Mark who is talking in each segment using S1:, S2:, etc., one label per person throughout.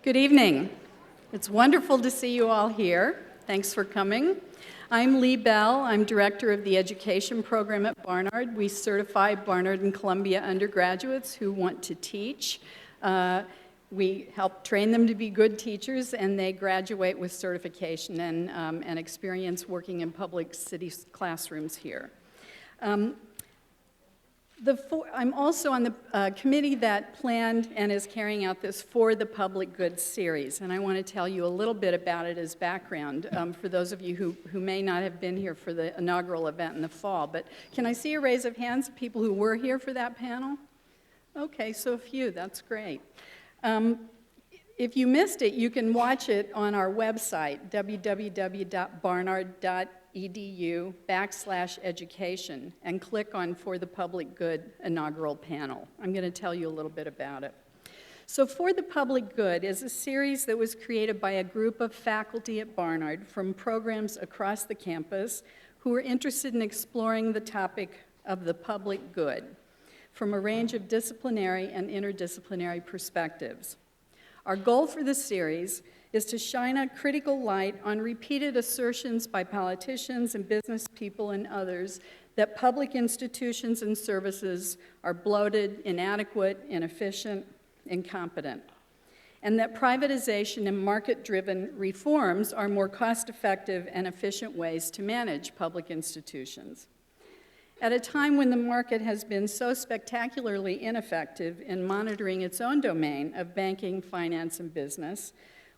S1: Good evening. It's wonderful to see you all here. Thanks for coming. I'm Lee Bell. I'm director of the Education Program at Barnard. We certify Barnard and Columbia undergraduates who want to teach. We help train them to be good teachers, and they graduate with certification and experience working in public city classrooms here. I'm also on the committee that planned and is carrying out this For the Public Good series, and I want to tell you a little bit about it as background for those of you who may not have been here for the inaugural event in the fall. But can I see a raise of hands of people who were here for that panel? Okay, so a few, that's great. If you missed it, you can watch it on our website, www.barnard.edu/education, and click on For the Public Good inaugural panel. I'm going to tell you a little bit about it. So For the Public Good is a series that was created by a group of faculty at Barnard from programs across the campus who are interested in exploring the topic of the public good from a range of disciplinary and interdisciplinary perspectives. Our goal for this series is to shine a critical light on repeated assertions by politicians and business people and others that public institutions and services are bloated, inadequate, inefficient, incompetent, and that privatization and market-driven reforms are more cost-effective and efficient ways to manage public institutions. At a time when the market has been so spectacularly ineffective in monitoring its own domain of banking, finance, and business,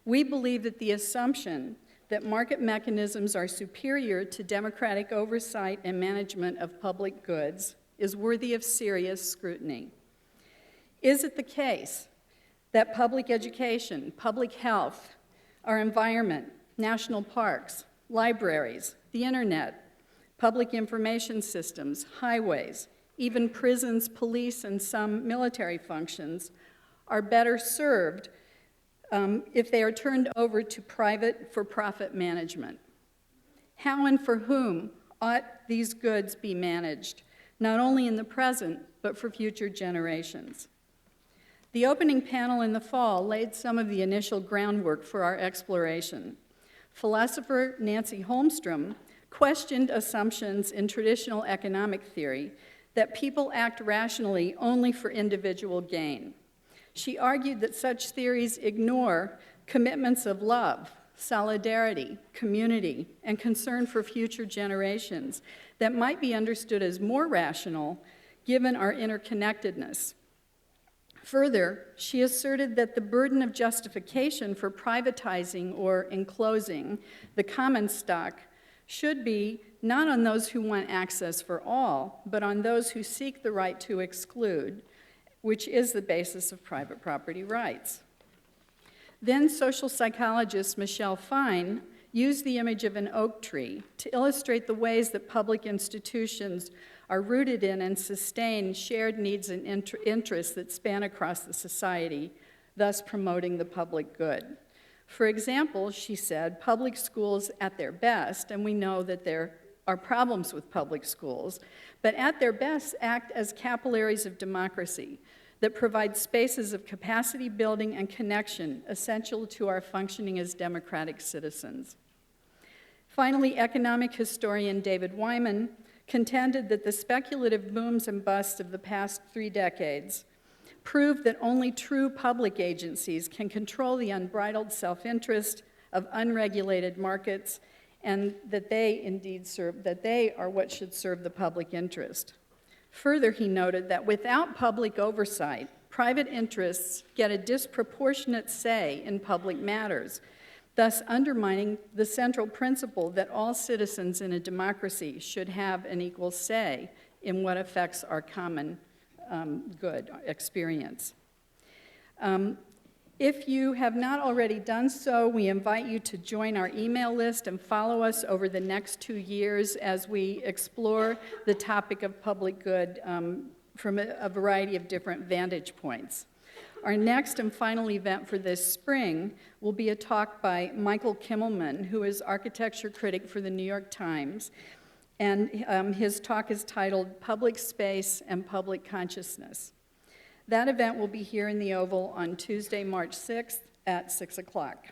S1: we believe that the assumption that market mechanisms are superior to democratic oversight and management of public goods is worthy of serious scrutiny. Is it the case that public education, public health, our environment, national parks, libraries, the internet, public information systems, highways, even prisons, police, and some military functions are better served if they are turned over to private for-profit management? How and for whom ought these goods be managed, not only in the present, but for future generations? The opening panel in the fall laid some of the initial groundwork for our exploration. Philosopher Nancy Holmstrom questioned assumptions in traditional economic theory that people act rationally only for individual gain. She argued that such theories ignore commitments of love, solidarity, community, and concern for future generations that might be understood as more rational given our interconnectedness. Further, she asserted that the burden of justification for privatizing or enclosing the common stock should be not on those who want access for all, but on those who seek the right to exclude, which is the basis of private property rights. Then social psychologist Michelle Fine used the image of an oak tree to illustrate the ways that public institutions are rooted in and sustain shared needs and interests that span across the society, thus promoting the public good. For example, she said, public schools at their best, and we know that there are problems with public schools, but at their best act as capillaries of democracy that provide spaces of capacity building and connection essential to our functioning as democratic citizens. Finally, economic historian David Wyman contended that the speculative booms and busts of the past 3 decades prove that only true public agencies can control the unbridled self-interest of unregulated markets, and that they are what should serve the public interest. Further, he noted that without public oversight, private interests get a disproportionate say in public matters, thus undermining the central principle that all citizens in a democracy should have an equal say in what affects our common good experience. If you have not already done so, we invite you to join our email list and follow us over the next 2 years as we explore the topic of public good from a variety of different vantage points. Our next and final event for this spring will be a talk by Michael Kimmelman, who is architecture critic for the New York Times, and his talk is titled Public Space and Public Consciousness. That event will be here in the Oval on Tuesday, March 6th at 6 o'clock.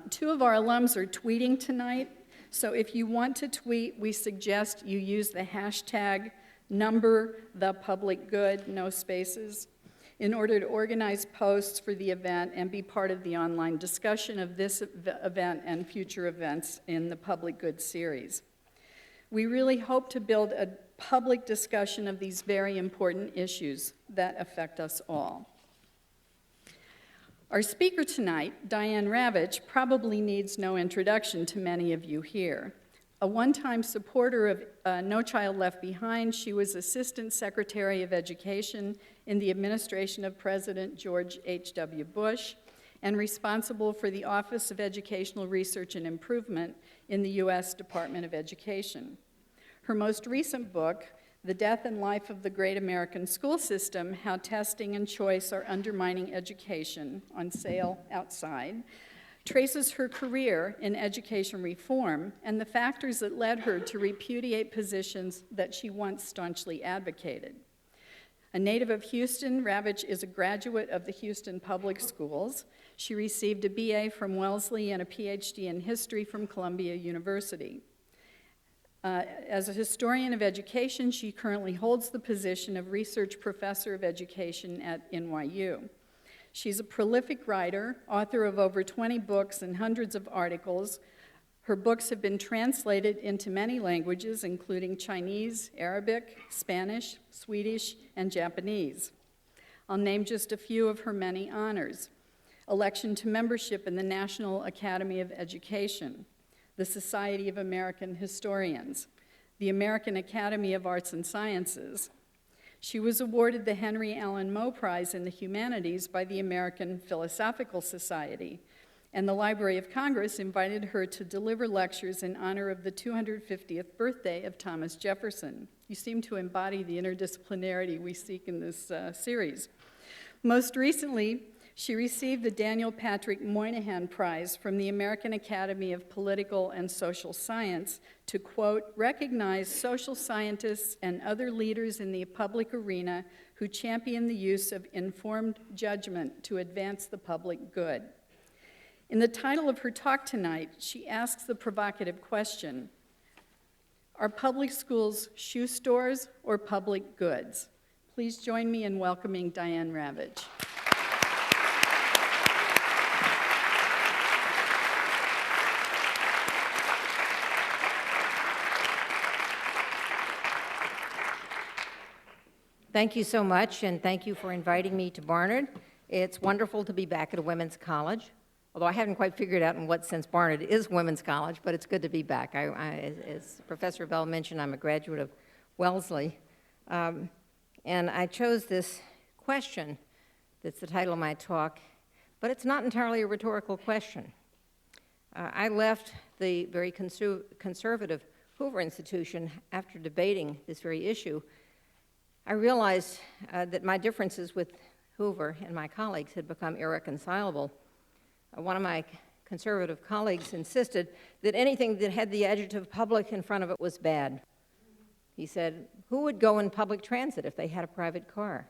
S1: Two of our alums are tweeting tonight, so if you want to tweet, we suggest you use the hashtag #ThePublicGood, no spaces, in order to organize posts for the event and be part of the online discussion of this event and future events in the Public Good series. We really hope to build a public discussion of these very important issues that affect us all. Our speaker tonight, Diane Ravitch, probably needs no introduction to many of you here. A one-time supporter of No Child Left Behind, she was Assistant Secretary of Education in the administration of President George H.W. Bush and responsible for the Office of Educational Research and Improvement in the U.S. Department of Education. Her most recent book, The Death and Life of the Great American School System, How Testing and Choice Are Undermining Education, on sale outside, traces her career in education reform and the factors that led her to repudiate positions that she once staunchly advocated. A native of Houston, Ravitch is a graduate of the Houston Public Schools. She received a BA from Wellesley and a PhD in history from Columbia University. As a historian of education, she currently holds the position of Research Professor of Education at NYU. She's a prolific writer, author of over 20 books and hundreds of articles. Her books have been translated into many languages, including Chinese, Arabic, Spanish, Swedish, and Japanese. I'll name just a few of her many honors: election to membership in the National Academy of Education, the Society of American Historians, the American Academy of Arts and Sciences. She was awarded the Henry Allen Moe Prize in the Humanities by the American Philosophical Society, and the Library of Congress invited her to deliver lectures in honor of the 250th birthday of Thomas Jefferson. You seem to embody the interdisciplinarity we seek in this series. Most recently, she received the Daniel Patrick Moynihan Prize from the American Academy of Political and Social Science to, quote, recognize social scientists and other leaders in the public arena who champion the use of informed judgment to advance the public good. In the title of her talk tonight, she asks the provocative question, are public schools shoe stores or public goods? Please join me in welcoming Diane Ravitch.
S2: Thank you so much, and thank you for inviting me to Barnard. It's wonderful to be back at a women's college, although I haven't quite figured out in what sense Barnard is women's college, but it's good to be back. As Professor Bell mentioned, I'm a graduate of Wellesley, and I chose this question that's the title of my talk, but it's not entirely a rhetorical question. I left the very conservative Hoover Institution after debating this very issue. I realized that my differences with Hoover and my colleagues had become irreconcilable. One of my conservative colleagues insisted that anything that had the adjective public in front of it was bad. He said, who would go in public transit if they had a private car?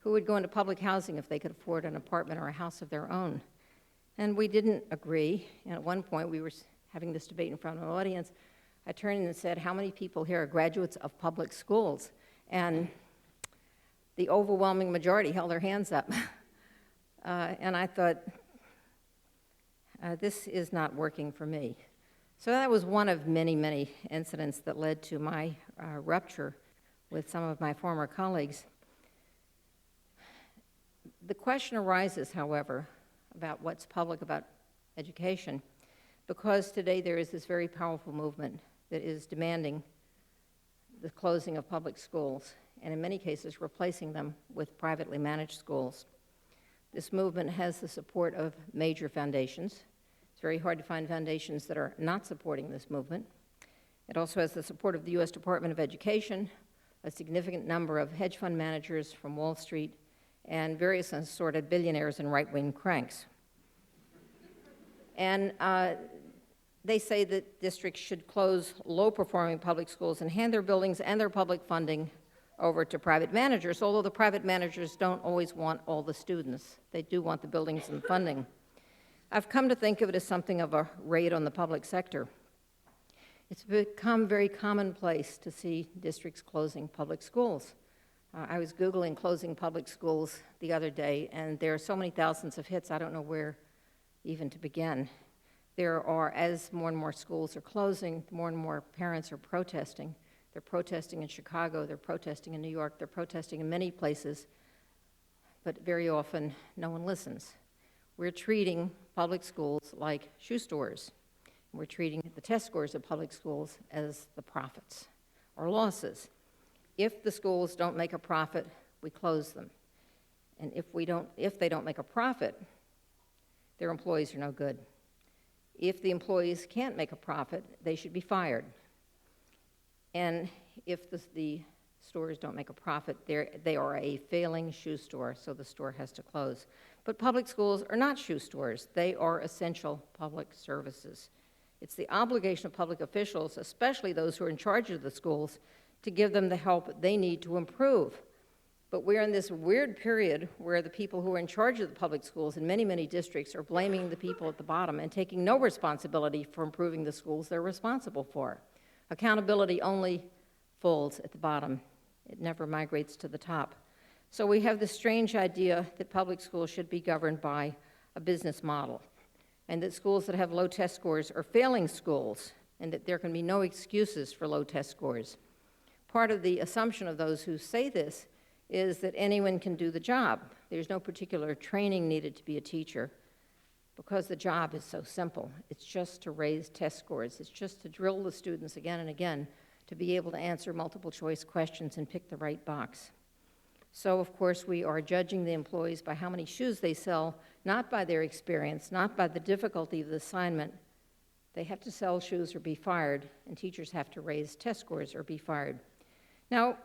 S2: Who would go into public housing if they could afford an apartment or a house of their own? And we didn't agree. And at one point, we were having this debate in front of an audience. I turned and said, how many people here are graduates of public schools? And the overwhelming majority held their hands up. And I thought, this is not working for me. So that was one of many, many incidents that led to my rupture with some of my former colleagues. The question arises, however, about what's public about education, because today there is this very powerful movement that is demanding the closing of public schools, and in many cases replacing them with privately managed schools. This movement has the support of major foundations. It's very hard to find foundations that are not supporting this movement. It also has the support of the U.S. Department of Education, a significant number of hedge fund managers from Wall Street, and various assorted billionaires and right-wing cranks. And they say that districts should close low-performing public schools and hand their buildings and their public funding over to private managers, although the private managers don't always want all the students. They do want the buildings and funding. I've come to think of it as something of a raid on the public sector. It's become very commonplace to see districts closing public schools. I was Googling closing public schools the other day, and there are so many thousands of hits, I don't know where even to begin. There are, as more and more schools are closing, more and more parents are protesting. They're protesting in Chicago, they're protesting in New York, they're protesting in many places, but very often no one listens. We're treating public schools like shoe stores. We're treating the test scores of public schools as the profits or losses. If the schools don't make a profit, we close them. And if they don't make a profit, their employees are no good. If the employees can't make a profit, they should be fired. And if the stores don't make a profit, they are a failing shoe store, so the store has to close. But public schools are not shoe stores. They are essential public services. It's the obligation of public officials, especially those who are in charge of the schools, to give them the help they need to improve. But we're in this weird period where the people who are in charge of the public schools in many, many districts are blaming the people at the bottom and taking no responsibility for improving the schools they're responsible for. Accountability only falls at the bottom. It never migrates to the top. So we have this strange idea that public schools should be governed by a business model, and that schools that have low test scores are failing schools, and that there can be no excuses for low test scores. Part of the assumption of those who say this is that anyone can do the job. There's no particular training needed to be a teacher because the job is so simple. It's just to raise test scores. It's just to drill the students again and again to be able to answer multiple choice questions and pick the right box. So, of course, we are judging the employees by how many shoes they sell, not by their experience, not by the difficulty of the assignment. They have to sell shoes or be fired, and teachers have to raise test scores or be fired. Now,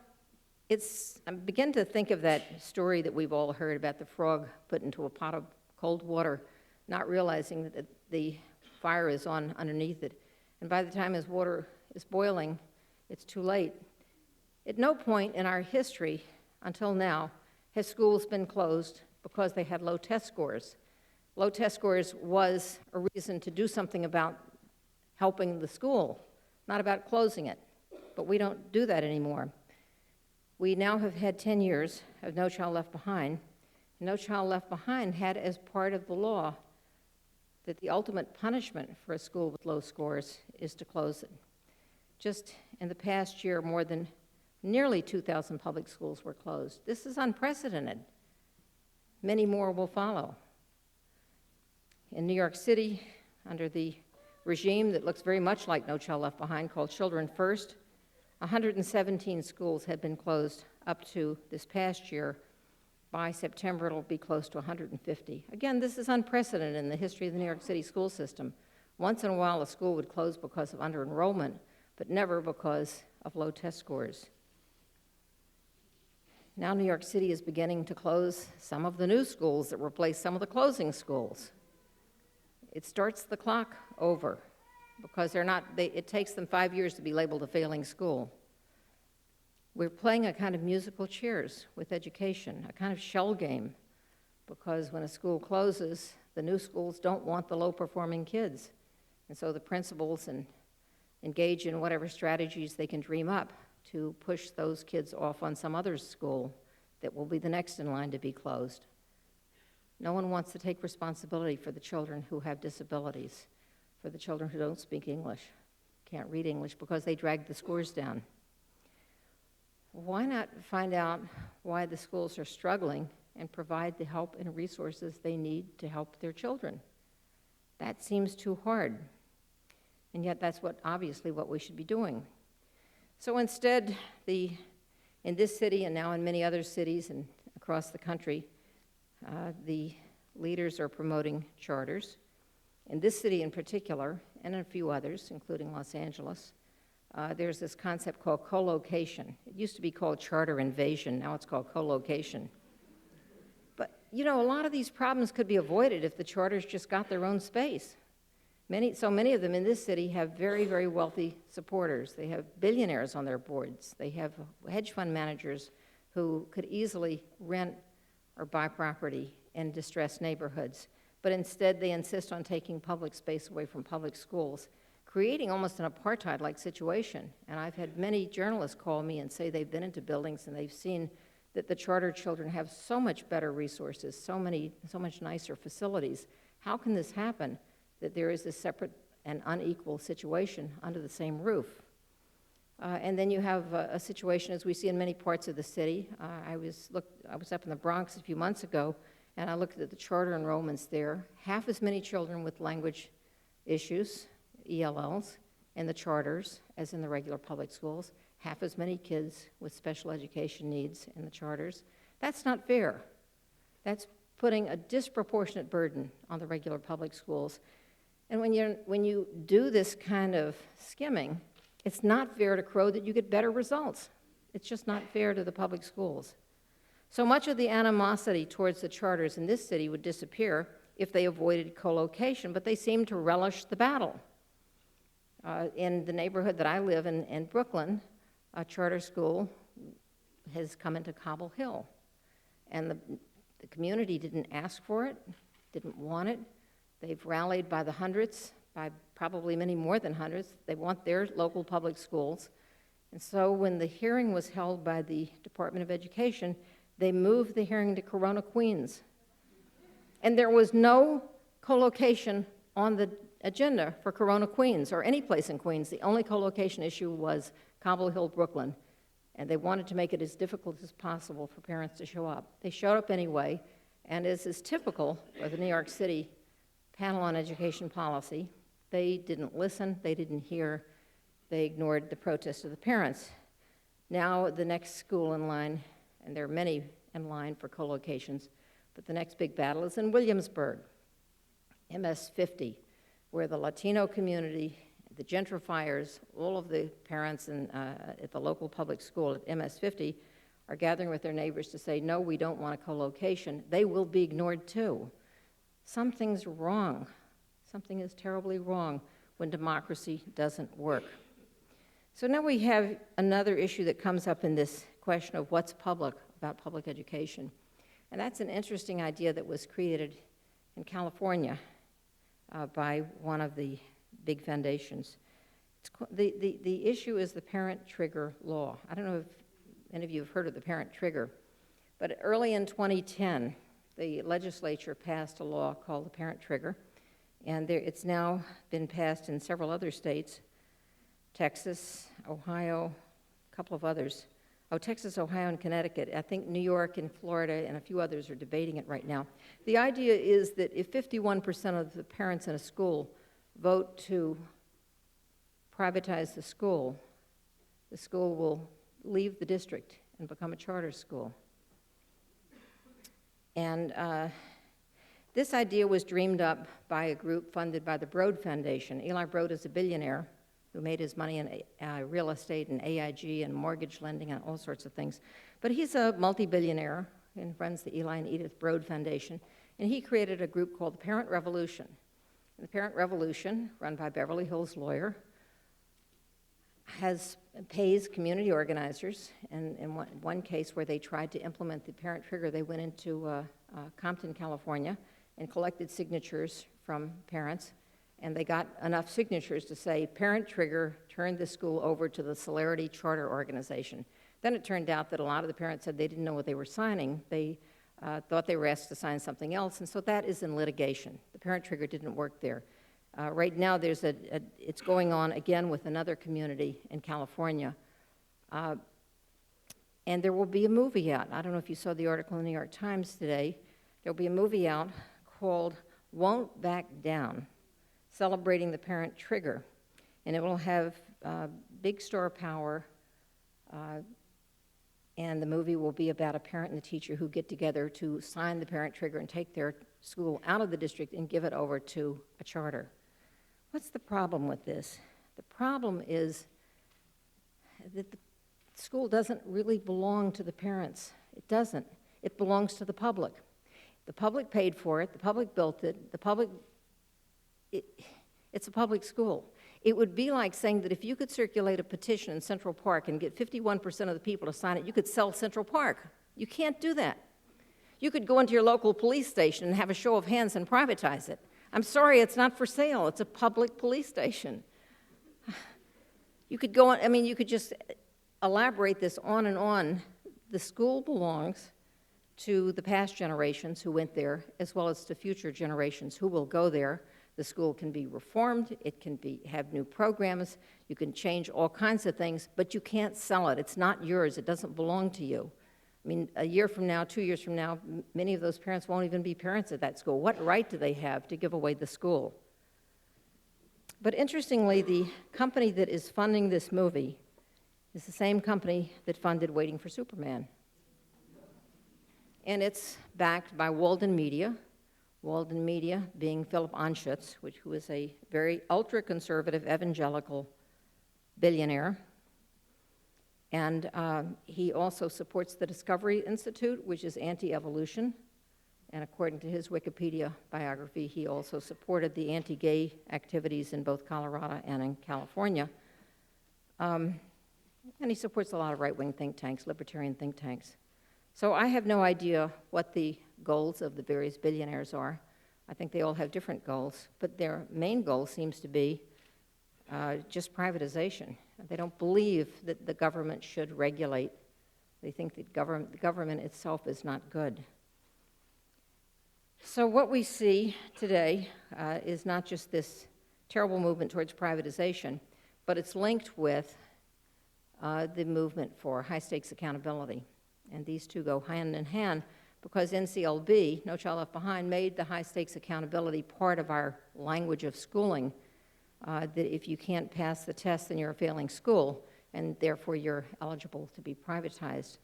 S2: I begin to think of that story that we've all heard about the frog put into a pot of cold water, not realizing that the fire is on underneath it. And by the time his water is boiling, it's too late. At no point in our history until now has schools been closed because they had low test scores. Low test scores was a reason to do something about helping the school, not about closing it. But we don't do that anymore. We now have had 10 years of No Child Left Behind. No Child Left Behind had as part of the law that the ultimate punishment for a school with low scores is to close it. Just in the past year, more than nearly 2,000 public schools were closed. This is unprecedented. Many more will follow. In New York City, under the regime that looks very much like No Child Left Behind, called Children First, 117 schools had been closed up to this past year. By September, it'll be close to 150. Again, this is unprecedented in the history of the New York City school system. Once in a while, a school would close because of under-enrollment, but never because of low test scores. Now New York City is beginning to close some of the new schools that replace some of the closing schools. It starts the clock over because it takes them 5 years to be labeled a failing school. We're playing a kind of musical chairs with education, a kind of shell game, because when a school closes, the new schools don't want the low-performing kids. And so the principals engage in whatever strategies they can dream up to push those kids off on some other school that will be the next in line to be closed. No one wants to take responsibility for the children who have disabilities, for the children who don't speak English, can't read English, because they drag the scores down. Why not find out why the schools are struggling and provide the help and resources they need to help their children? That seems too hard, and yet that's obviously what we should be doing. So instead, in this city and now in many other cities and across the country, the leaders are promoting charters. In this city in particular, and in a few others, including Los Angeles, there's this concept called co-location. It used to be called charter invasion. Now it's called co-location. But, a lot of these problems could be avoided if the charters just got their own space. So many of them in this city have very, very wealthy supporters. They have billionaires on their boards. They have hedge fund managers who could easily rent or buy property in distressed neighborhoods. But instead, they insist on taking public space away from public schools, creating almost an apartheid-like situation. And I've had many journalists call me and say they've been into buildings and they've seen that the charter children have so much better resources, so much nicer facilities. How can this happen, that there is this separate and unequal situation under the same roof? And then you have a situation, as we see in many parts of the city. I was up in the Bronx a few months ago, and I looked at the charter enrollments there. Half as many children with language issues, ELLs, in the charters as in the regular public schools. Half as many kids with special education needs in the charters. That's not fair. That's putting a disproportionate burden on the regular public schools. And when you do this kind of skimming, it's not fair to Crow that you get better results. It's just not fair to the public schools. So much of the animosity towards the charters in this city would disappear if they avoided co-location, but they seem to relish the battle. In the neighborhood that I live in Brooklyn, a charter school has come into Cobble Hill, and the community didn't ask for it, didn't want it. They've rallied by the hundreds, by probably many more than hundreds. They want their local public schools. And so when the hearing was held by the Department of Education, they moved the hearing to Corona, Queens. And there was no co-location on the agenda for Corona, Queens, or any place in Queens. The only co-location issue was Cobble Hill, Brooklyn. And they wanted to make it as difficult as possible for parents to show up. They showed up anyway, and as is typical of the New York City Panel on Education Policy, they didn't listen, they didn't hear, they ignored the protest of the parents. Now the next school in line, and there are many in line for co-locations, but the next big battle is in Williamsburg, MS 50, where the Latino community, the gentrifiers, all of the parents at the local public school at MS 50 are gathering with their neighbors to say, no, we don't want a co-location. They will be ignored too. Something's wrong. Something is terribly wrong when democracy doesn't work. So now we have another issue that comes up in this question of what's public about public education. And that's an interesting idea that was created in California by one of the big foundations. The issue is the parent trigger law. I don't know if any of you have heard of the parent trigger, but early in 2010, the legislature passed a law called the parent trigger, and it's now been passed in several other states, Texas, Ohio, a couple of others. Oh, Texas, Ohio, and Connecticut. I think New York and Florida and a few others are debating it right now. The idea is that if 51% of the parents in a school vote to privatize the school will leave the district and become a charter school. And this idea was dreamed up by a group funded by the Broad Foundation. Eli Broad is a billionaire who made his money in real estate and AIG and mortgage lending and all sorts of things. But he's a multi-billionaire and runs the Eli and Edith Broad Foundation, and he created a group called the Parent Revolution. And the Parent Revolution, run by Beverly Hills lawyer, pays community organizers. And in one case where they tried to implement the parent trigger, they went into Compton, California, and collected signatures from parents. And they got enough signatures to say, parent trigger turned the school over to the Celerity Charter Organization. Then it turned out that a lot of the parents said they didn't know what they were signing. They thought they were asked to sign something else, and so that is in litigation. The parent trigger didn't work there. Right now, it's going on again with another community in California. And there will be a movie out. I don't know if you saw the article in the New York Times today. There will be a movie out called Won't Back Down, celebrating the parent trigger. And it will have big star power, and the movie will be about a parent and a teacher who get together to sign the parent trigger and take their school out of the district and give it over to a charter. What's the problem with this? The problem is that the school doesn't really belong to the parents. It doesn't. It belongs to the public. The public paid for it. The public built it. It's a public school. It would be like saying that if you could circulate a petition in Central Park and get 51% of the people to sign it, you could sell Central Park. You can't do that. You could go into your local police station and have a show of hands and privatize it. I'm sorry, it's not for sale. It's a public police station. You could go on, I mean, you could just elaborate this on and on. The school belongs to the past generations who went there, as well as to future generations who will go there. The school can be reformed, it can have new programs, you can change all kinds of things, but you can't sell it. It's not yours, it doesn't belong to you. I mean, a year from now, 2 years from now, many of those parents won't even be parents at that school. What right do they have to give away the school? But interestingly, the company that is funding this movie is the same company that funded Waiting for Superman. And it's backed by Walden Media being Philip Anschutz, who is a very ultra-conservative evangelical billionaire. And he also supports the Discovery Institute, which is anti-evolution. And according to his Wikipedia biography, he also supported the anti-gay activities in both Colorado and in California. And he supports a lot of right-wing think tanks, libertarian think tanks. So I have no idea what the goals of the various billionaires are. I think they all have different goals, but their main goal seems to be just privatization. They don't believe that the government should regulate. They think that the government itself is not good. So what we see today is not just this terrible movement towards privatization, but it's linked with the movement for high-stakes accountability. And these two go hand in hand because NCLB, No Child Left Behind, made the high-stakes accountability part of our language of schooling, that if you can't pass the test, then you're a failing school, and therefore you're eligible to be privatized.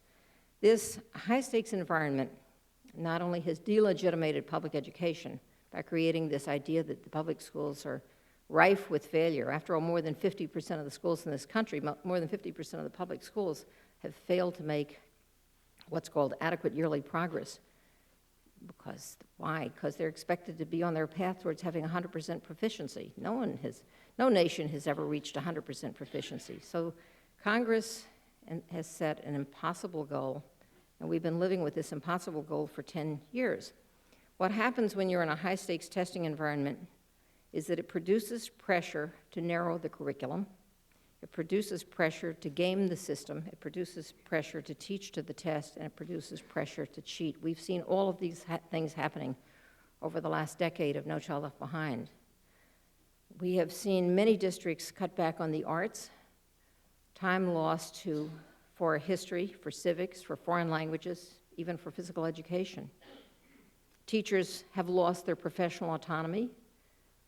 S2: This high-stakes environment not only has delegitimated public education by creating this idea that the public schools are rife with failure. After all, more than 50% of the schools in this country, more than 50% of the public schools have failed to make what's called adequate yearly progress. Why? Because they're expected to be on their path towards having 100% proficiency. No nation has ever reached 100% proficiency. So Congress has set an impossible goal, and we've been living with this impossible goal for 10 years. What happens when you're in a high-stakes testing environment is that it produces pressure to narrow the curriculum. It produces pressure to game the system. It produces pressure to teach to the test, and it produces pressure to cheat. We've seen all of these things happening over the last decade of No Child Left Behind. We have seen many districts cut back on the arts, time lost for history, for civics, for foreign languages, even for physical education. Teachers have lost their professional autonomy.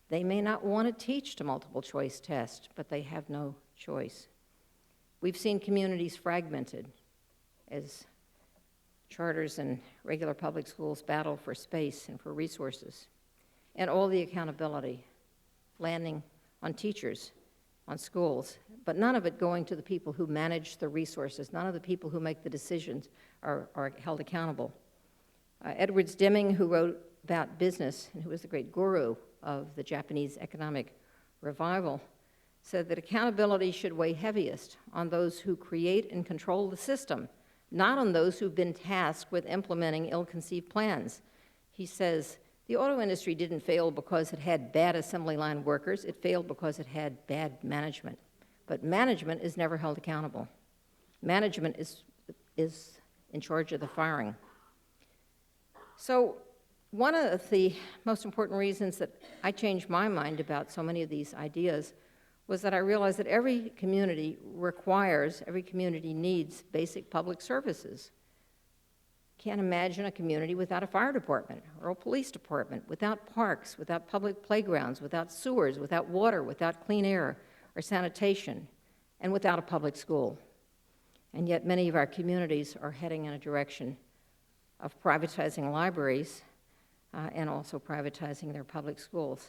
S2: They may not want to teach to multiple choice tests, but they have no choice. We've seen communities fragmented as charters and regular public schools battle for space and for resources, and all the accountability landing on teachers, on schools, but none of it going to the people who manage the resources. None of the people who make the decisions are held accountable. Edwards Deming, who wrote about business and who was the great guru of the Japanese economic revival, said that accountability should weigh heaviest on those who create and control the system, not on those who've been tasked with implementing ill-conceived plans. He says, the auto industry didn't fail because it had bad assembly line workers, it failed because it had bad management. But management is never held accountable. Management is in charge of the firing. So one of the most important reasons that I changed my mind about so many of these ideas was that I realized that every community needs basic public services. Can't imagine a community without a fire department or a police department, without parks, without public playgrounds, without sewers, without water, without clean air or sanitation, and without a public school. And yet many of our communities are heading in a direction of privatizing libraries and also privatizing their public schools.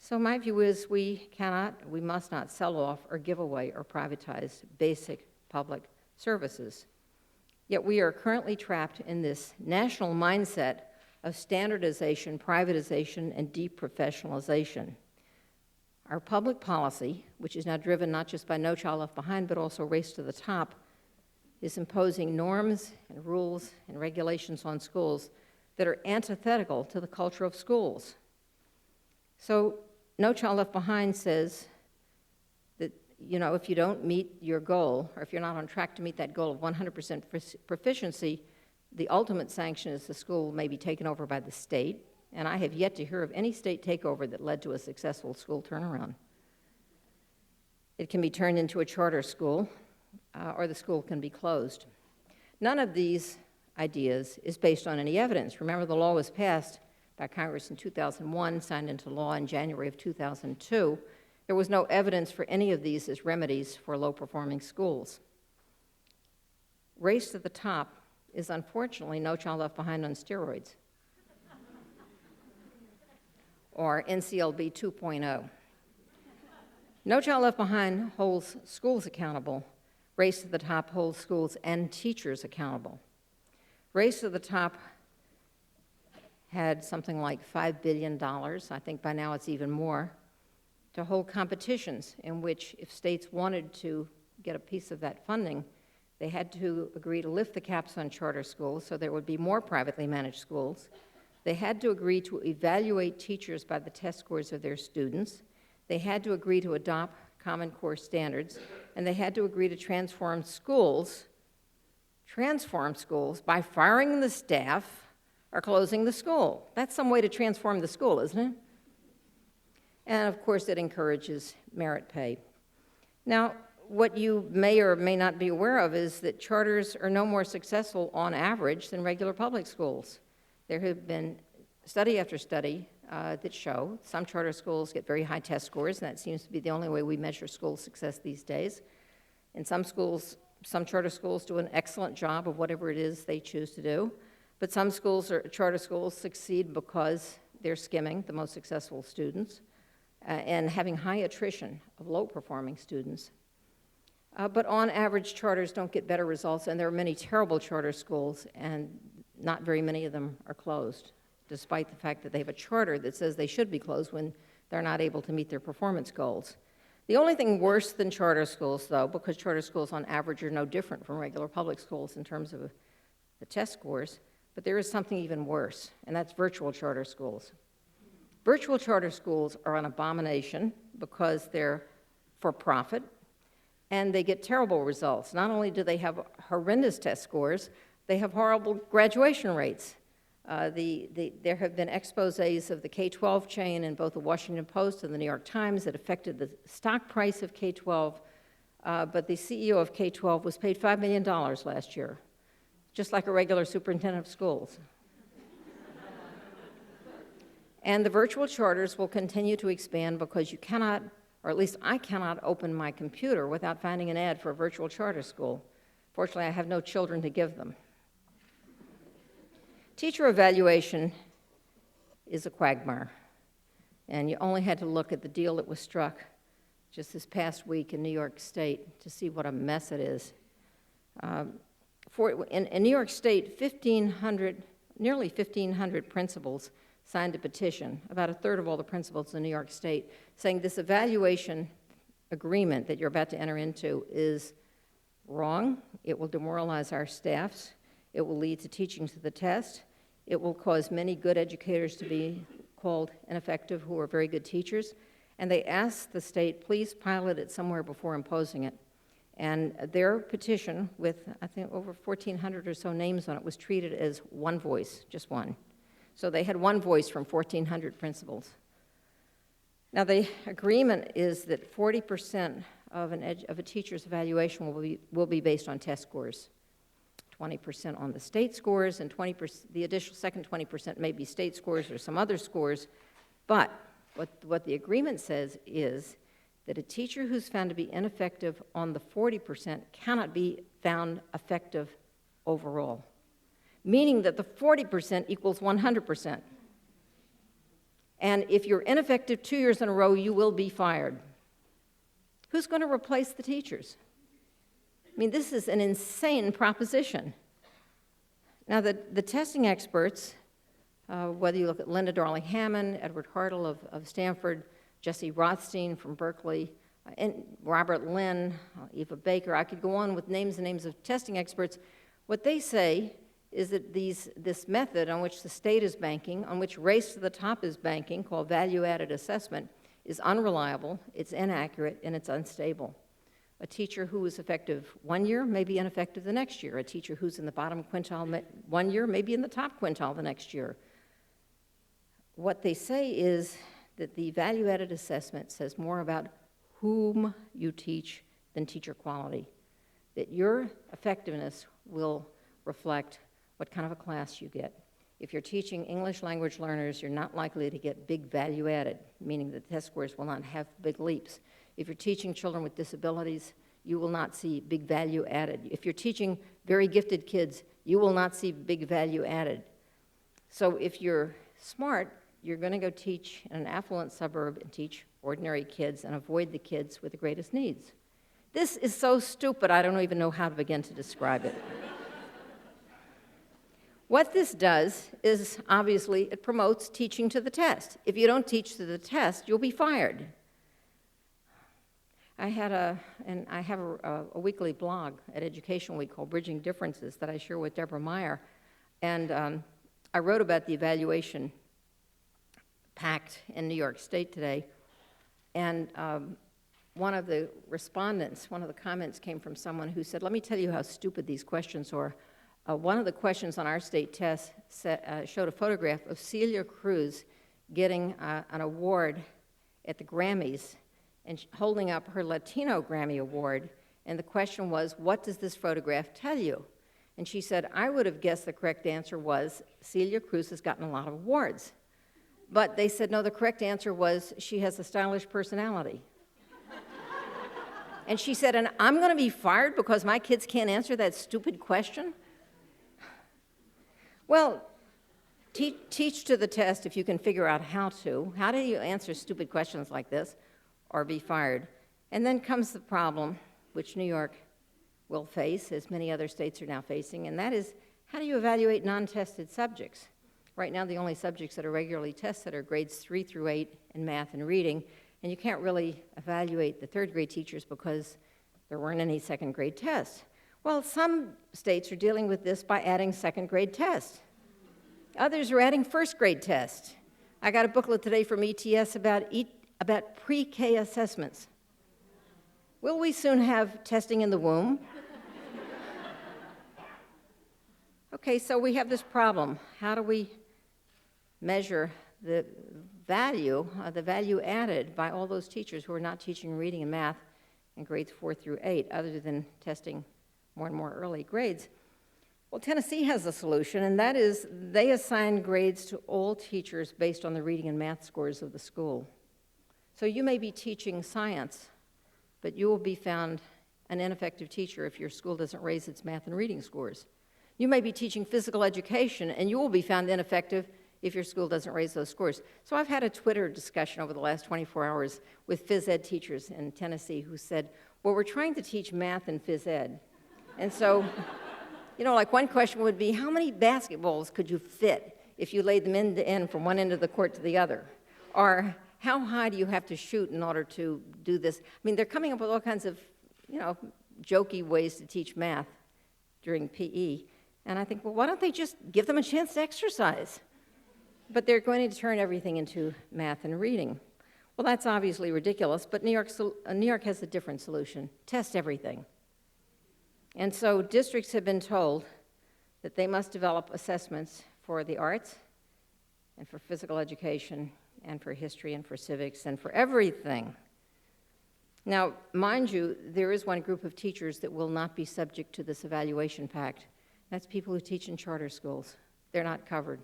S2: So my view is we must not sell off or give away or privatize basic public services. Yet we are currently trapped in this national mindset of standardization, privatization, and deprofessionalization. Our public policy, which is now driven not just by No Child Left Behind, but also Race to the Top, is imposing norms and rules and regulations on schools that are antithetical to the culture of schools. So No Child Left Behind says that, if you don't meet your goal, or if you're not on track to meet that goal of 100% proficiency, the ultimate sanction is the school may be taken over by the state, and I have yet to hear of any state takeover that led to a successful school turnaround. It can be turned into a charter school, or the school can be closed. None of these ideas is based on any evidence. Remember, the law was passed by Congress in 2001, signed into law in January of 2002. There was no evidence for any of these as remedies for low-performing schools. Race to the Top is unfortunately No Child Left Behind on steroids, or NCLB 2.0. No Child Left Behind holds schools accountable. Race to the Top holds schools and teachers accountable. Race to the Top had something like $5 billion, I think by now it's even more, to hold competitions in which if states wanted to get a piece of that funding, they had to agree to lift the caps on charter schools so there would be more privately managed schools. They had to agree to evaluate teachers by the test scores of their students. They had to agree to adopt Common Core standards, and they had to agree to transform schools by firing the staff or closing the school. That's some way to transform the school, isn't it? And of course, it encourages merit pay. Now, what you may or may not be aware of is that charters are no more successful on average than regular public schools. There have been study after study that show some charter schools get very high test scores, and that seems to be the only way we measure school success these days. In some schools, some charter schools do an excellent job of whatever it is they choose to do, but some schools or charter schools succeed because they're skimming the most successful students and having high attrition of low-performing students. But on average, charters don't get better results, and there are many terrible charter schools, and not very many of them are closed, despite the fact that they have a charter that says they should be closed when they're not able to meet their performance goals. The only thing worse than charter schools, though, because charter schools on average are no different from regular public schools in terms of the test scores, but there is something even worse, and that's virtual charter schools. Virtual charter schools are an abomination because they're for profit, and they get terrible results. Not only do they have horrendous test scores, they have horrible graduation rates. There have been exposés of the K-12 chain in both the Washington Post and the New York Times that affected the stock price of K-12, but the CEO of K-12 was paid $5 million last year, just like a regular superintendent of schools. And the virtual charters will continue to expand because you cannot, or at least I cannot, open my computer without finding an ad for a virtual charter school. Fortunately, I have no children to give them. Teacher evaluation is a quagmire, and you only had to look at the deal that was struck just this past week in New York State to see what a mess it is. In New York State, nearly 1,500 principals signed a petition, about a third of all the principals in New York State, saying this evaluation agreement that you're about to enter into is wrong. It will demoralize our staffs. It will lead to teaching to the test. It will cause many good educators to be called ineffective who are very good teachers. And they asked the state, please pilot it somewhere before imposing it. And their petition, with I think over 1,400 or so names on it, was treated as one voice, just one. So they had one voice from 1,400 principals. Now the agreement is that 40% of a teacher's evaluation will be based on test scores. 20% on the state scores, and 20%, the additional second 20% may be state scores or some other scores. But what the agreement says is that a teacher who's found to be ineffective on the 40% cannot be found effective overall, meaning that the 40% equals 100%. And if you're ineffective 2 years in a row, you will be fired. Who's going to replace the teachers? I mean, this is an insane proposition. Now, the testing experts, whether you look at Linda Darling-Hammond, Edward Hartle of Stanford, Jesse Rothstein from Berkeley, and Robert Lynn, Eva Baker. I could go on with names and names of testing experts. What they say is that this method on which the state is banking, on which Race to the Top is banking, called value-added assessment, is unreliable, it's inaccurate, and it's unstable. A teacher who is effective one year may be ineffective the next year. A teacher who's in the bottom quintile one year may be in the top quintile the next year. What they say is that the value-added assessment says more about whom you teach than teacher quality, that your effectiveness will reflect what kind of a class you get. If you're teaching English language learners, you're not likely to get big value added, meaning the test scores will not have big leaps. If you're teaching children with disabilities, you will not see big value added. If you're teaching very gifted kids, you will not see big value added. So if you're smart, you're going to go teach in an affluent suburb and teach ordinary kids and avoid the kids with the greatest needs. This is so stupid, I don't even know how to begin to describe it. What this does is, obviously, it promotes teaching to the test. If you don't teach to the test, you'll be fired. I have a weekly blog at Education Week called Bridging Differences that I share with Deborah Meyer, and I wrote about the evaluation pact in New York State today, and one of the respondents, one of the comments came from someone who said, let me tell you how stupid these questions are. One of the questions on our state test showed a photograph of Celia Cruz getting an award at the Grammys and holding up her Latino Grammy Award, and the question was, what does this photograph tell you? And she said, I would have guessed the correct answer was, Celia Cruz has gotten a lot of awards. But they said, no, the correct answer was, she has a stylish personality. And she said, and I'm going to be fired because my kids can't answer that stupid question? Well, teach to the test if you can figure out how to. How do you answer stupid questions like this or be fired? And then comes the problem, which New York will face, as many other states are now facing, and that is, how do you evaluate non-tested subjects? Right now, the only subjects that are regularly tested are grades 3 through 8 in math and reading, and you can't really evaluate the third grade teachers because there weren't any second grade tests. Well, some states are dealing with this by adding second grade tests. Others are adding first grade tests. I got a booklet today from ETS about pre-K assessments. Will we soon have testing in the womb? Okay, so we have this problem. How do we measure the value added by all those teachers who are not teaching reading and math in grades 4 through 8, other than testing more and more early grades? Well, Tennessee has a solution, and that is they assign grades to all teachers based on the reading and math scores of the school. So you may be teaching science, but you will be found an ineffective teacher if your school doesn't raise its math and reading scores. You may be teaching physical education, and you will be found ineffective if your school doesn't raise those scores. So I've had a Twitter discussion over the last 24 hours with phys ed teachers in Tennessee who said, well, we're trying to teach math and phys ed. And so, like one question would be, how many basketballs could you fit if you laid them end to end from one end of the court to the other? Or how high do you have to shoot in order to do this? I mean, they're coming up with all kinds of, jokey ways to teach math during PE. And I think, well, why don't they just give them a chance to exercise? But they're going to turn everything into math and reading. Well, that's obviously ridiculous, but New York has a different solution. Test everything. And so districts have been told that they must develop assessments for the arts and for physical education and for history and for civics and for everything. Now, mind you, there is one group of teachers that will not be subject to this evaluation pact. That's people who teach in charter schools. They're not covered.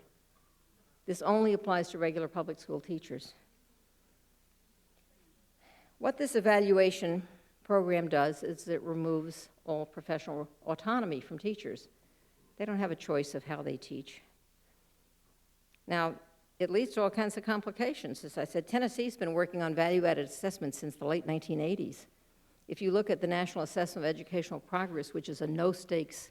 S2: This only applies to regular public school teachers. What this evaluation program does is it removes all professional autonomy from teachers. They don't have a choice of how they teach. Now, it leads to all kinds of complications. As I said, Tennessee's been working on value-added assessments since the late 1980s. If you look at the National Assessment of Educational Progress, which is a no-stakes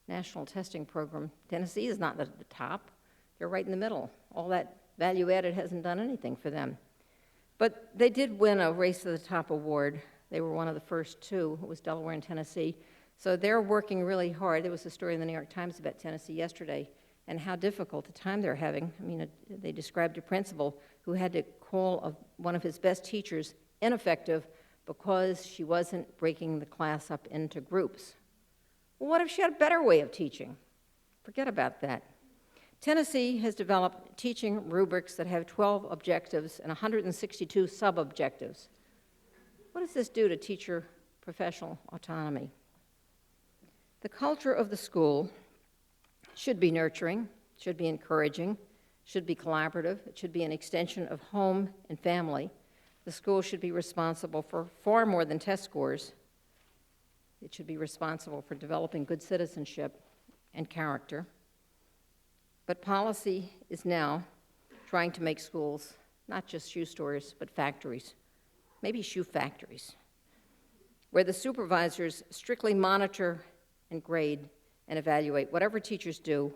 S2: national testing program, Tennessee is not at the top. They're right in the middle. All that value-added hasn't done anything for them. But they did win a Race to the Top award. They were one of the first two. It was Delaware and Tennessee. So they're working really hard. There was a story in the New York Times about Tennessee yesterday and how difficult a time they're having. I mean, they described a principal who had to call one of his best teachers ineffective because she wasn't breaking the class up into groups. Well, what if she had a better way of teaching? Forget about that. Tennessee has developed teaching rubrics that have 12 objectives and 162 sub-objectives. What does this do to teacher professional autonomy? The culture of the school should be nurturing, should be encouraging, should be collaborative, it should be an extension of home and family. The school should be responsible for far more than test scores. It should be responsible for developing good citizenship and character. But policy is now trying to make schools not just shoe stores, but factories, maybe shoe factories, where the supervisors strictly monitor and grade and evaluate whatever teachers do,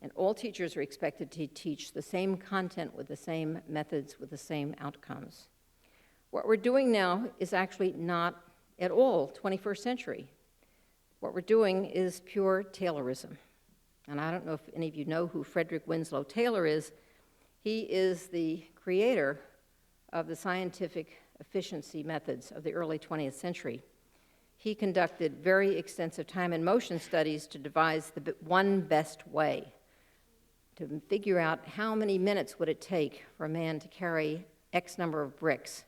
S2: and all teachers are expected to teach the same content with the same methods, with the same outcomes. What we're doing now is actually not at all 21st century. What we're doing is pure Taylorism. And I don't know if any of you know who Frederick Winslow Taylor is. He is the creator of the scientific efficiency methods of the early 20th century. He conducted very extensive time and motion studies to devise the one best way to figure out how many minutes would it take for a man to carry X number of bricks.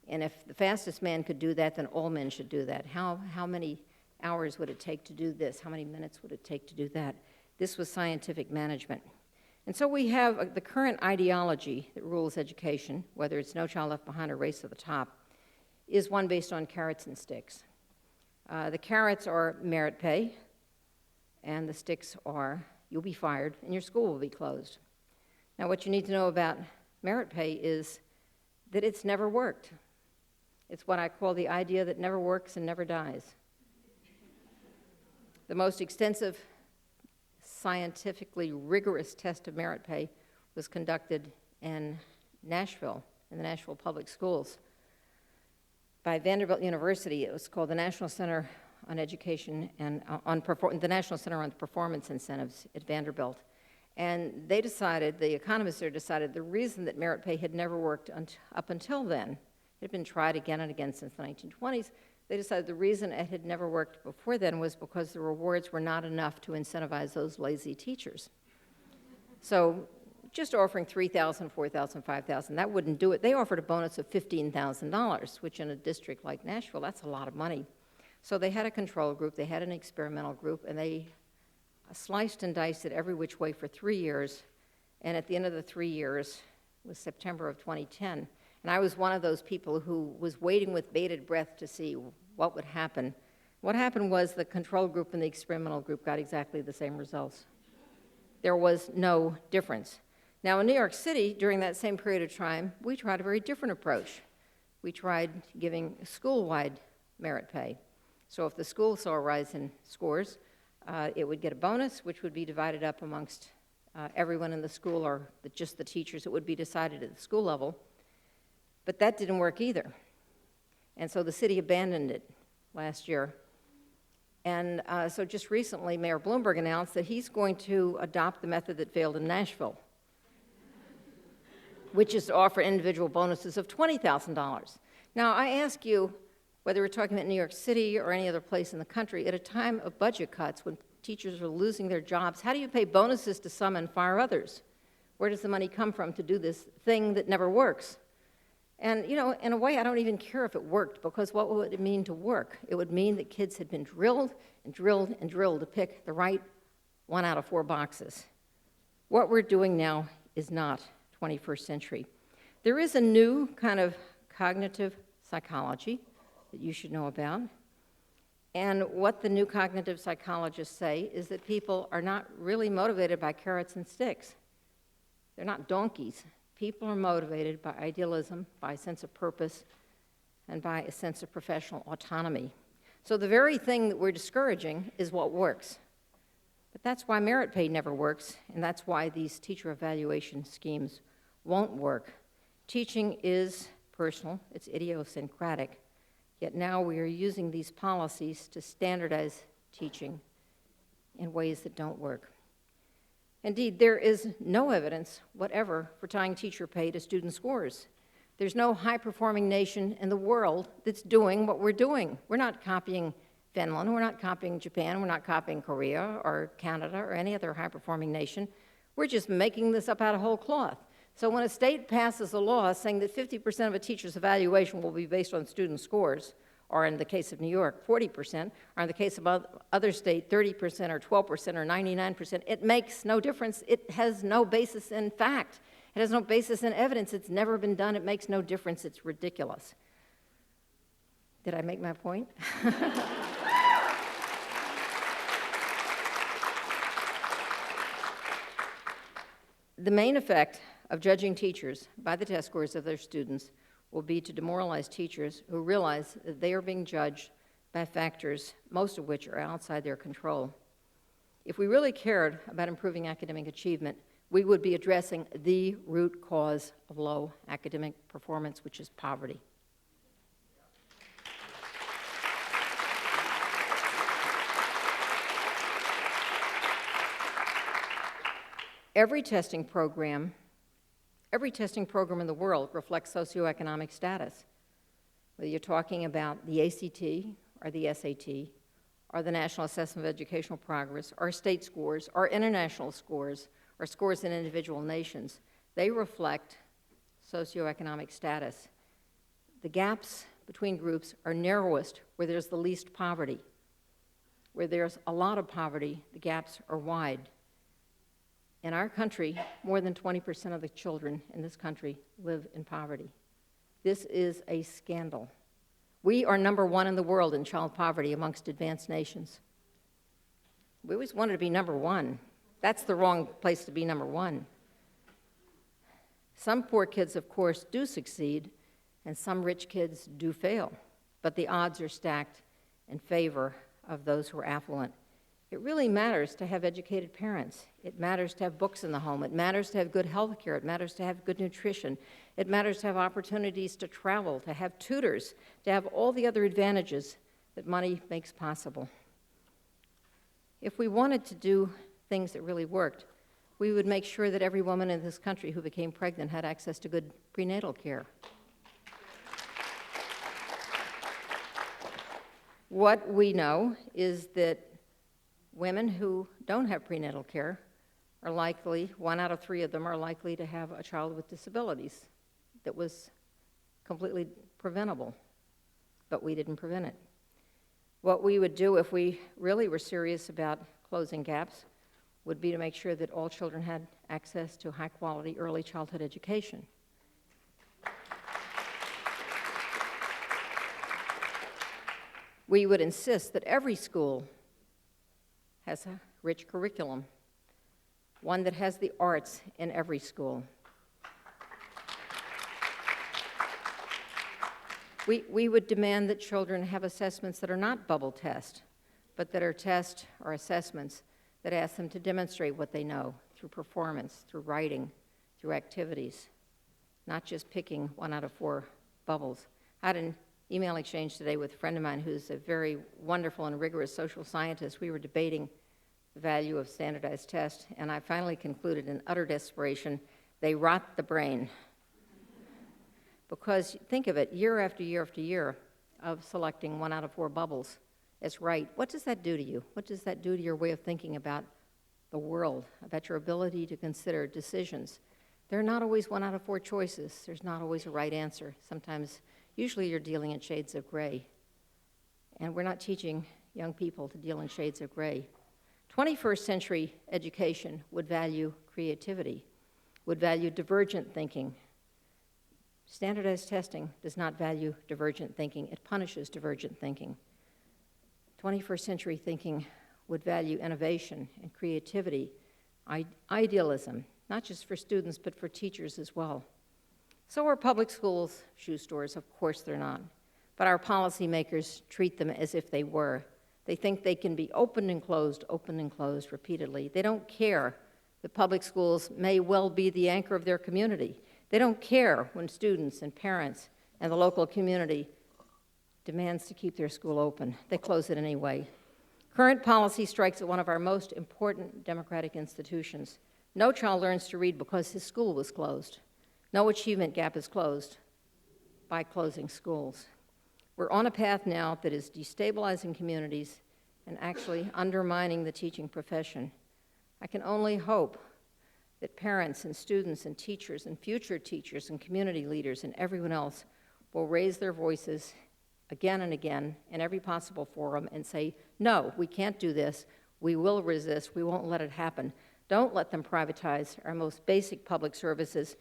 S2: And if the fastest man could do that, then all men should do that. How many hours would it take to do this? How many minutes would it take to do that? This was scientific management. And so we have the current ideology that rules education, whether it's No Child Left Behind or Race to the Top, is one based on carrots and sticks. The carrots are merit pay, and the sticks are you'll be fired and your school will be closed. Now, what you need to know about merit pay is that it's never worked. It's what I call the idea that never works and never dies. The most extensive scientifically rigorous test of merit pay was conducted in Nashville, in the Nashville Public Schools, by Vanderbilt University. It was called the National Center on Education and the National Center on Performance Incentives at Vanderbilt. And they decided, the economists there decided, the reason that merit pay had never worked up until then, it had been tried again and again since the 1920s, they decided the reason it had never worked before then was because the rewards were not enough to incentivize those lazy teachers. So just offering $3,000, $4,000, $5,000, that wouldn't do it. They offered a bonus of $15,000, which in a district like Nashville, that's a lot of money. So they had a control group, they had an experimental group, and they sliced and diced it every which way for 3 years. And at the end of the 3 years, it was September of 2010, and I was one of those people who was waiting with bated breath to see what would happen. What happened was the control group and the experimental group got exactly the same results. There was no difference. Now, in New York City, during that same period of time, we tried a very different approach. We tried giving school-wide merit pay. So if the school saw a rise in scores, it would get a bonus, which would be divided up amongst everyone in the school or just the teachers. It would be decided at the school level. But that didn't work either. And so the city abandoned it last year. And so just recently, Mayor Bloomberg announced that he's going to adopt the method that failed in Nashville, which is to offer individual bonuses of $20,000. Now, I ask you, whether we're talking about New York City or any other place in the country, at a time of budget cuts when teachers are losing their jobs, how do you pay bonuses to some and fire others? Where does the money come from to do this thing that never works? And, you know, in a way, I don't even care if it worked, because what would it mean to work? It would mean that kids had been drilled and drilled and drilled to pick the right 1 out of 4 boxes. What we're doing now is not 21st century. There is a new kind of cognitive psychology that you should know about. And what the new cognitive psychologists say is that people are not really motivated by carrots and sticks. They're not donkeys. People are motivated by idealism, by a sense of purpose, and by a sense of professional autonomy. So the very thing that we're discouraging is what works. But that's why merit pay never works, and that's why these teacher evaluation schemes won't work. Teaching is personal, it's idiosyncratic. Yet now we are using these policies to standardize teaching in ways that don't work. Indeed, there is no evidence whatever for tying teacher pay to student scores. There's no high-performing nation in the world that's doing what we're doing. We're not copying Finland, we're not copying Japan, we're not copying Korea or Canada or any other high-performing nation. We're just making this up out of whole cloth. So when a state passes a law saying that 50% of a teacher's evaluation will be based on student scores, or in the case of New York, 40%, or in the case of other states, 30% or 12% or 99%, it makes no difference. It has no basis in fact. It has no basis in evidence. It's never been done. It makes no difference. It's ridiculous. Did I make my point? The main effect of judging teachers by the test scores of their students will be to demoralize teachers who realize that they are being judged by factors, most of which are outside their control. If we really cared about improving academic achievement, we would be addressing the root cause of low academic performance, which is poverty. Every testing program in the world reflects socioeconomic status. Whether you're talking about the ACT or the SAT or the National Assessment of Educational Progress or state scores or international scores or scores in individual nations, they reflect socioeconomic status. The gaps between groups are narrowest where there's the least poverty. Where there's a lot of poverty, the gaps are wide. In our country, more than 20% of the children in this country live in poverty. This is a scandal. We are number one in the world in child poverty amongst advanced nations. We always wanted to be number one. That's the wrong place to be number one. Some poor kids, of course, do succeed, and some rich kids do fail, but the odds are stacked in favor of those who are affluent. It really matters to have educated parents. It matters to have books in the home. It matters to have good health care. It matters to have good nutrition. It matters to have opportunities to travel, to have tutors, to have all the other advantages that money makes possible. If we wanted to do things that really worked, we would make sure that every woman in this country who became pregnant had access to good prenatal care. What we know is that women who don't have prenatal care are likely, 1 out of 3 of them are likely to have a child with disabilities that was completely preventable, but we didn't prevent it. What we would do if we really were serious about closing gaps would be to make sure that all children had access to high-quality early childhood education. We would insist that every school has a rich curriculum, one that has the arts in every school. We would demand that children have assessments that are not bubble tests, but that are tests or assessments that ask them to demonstrate what they know through performance, through writing, through activities, not just picking 1 out of 4 bubbles. I had an email exchange today with a friend of mine who's a very wonderful and rigorous social scientist. We were debating the value of standardized tests, and I finally concluded in utter desperation, they rot the brain. Because think of it, year after year after year of selecting 1 out of 4 bubbles as right, what does that do to you? What does that do to your way of thinking about the world, about your ability to consider decisions? There are not always 1 out of 4 choices. There's not always a right answer. Sometimes, usually you're dealing in shades of gray. And we're not teaching young people to deal in shades of gray. 21st century education would value creativity, would value divergent thinking. Standardized testing does not value divergent thinking. It punishes divergent thinking. 21st century thinking would value innovation and creativity, idealism, not just for students, but for teachers as well. So are public schools shoe stores? Of course they're not. But our policymakers treat them as if they were. They think they can be open and closed repeatedly. They don't care that public schools may well be the anchor of their community. They don't care when students and parents and the local community demands to keep their school open. They close it anyway. Current policy strikes at one of our most important democratic institutions. No child learns to read because his school was closed. No achievement gap is closed by closing schools. We're on a path now that is destabilizing communities and actually undermining the teaching profession. I can only hope that parents and students and teachers and future teachers and community leaders and everyone else will raise their voices again and again in every possible forum and say, no, we can't do this. We will resist. We won't let it happen. Don't let them privatize our most basic public services.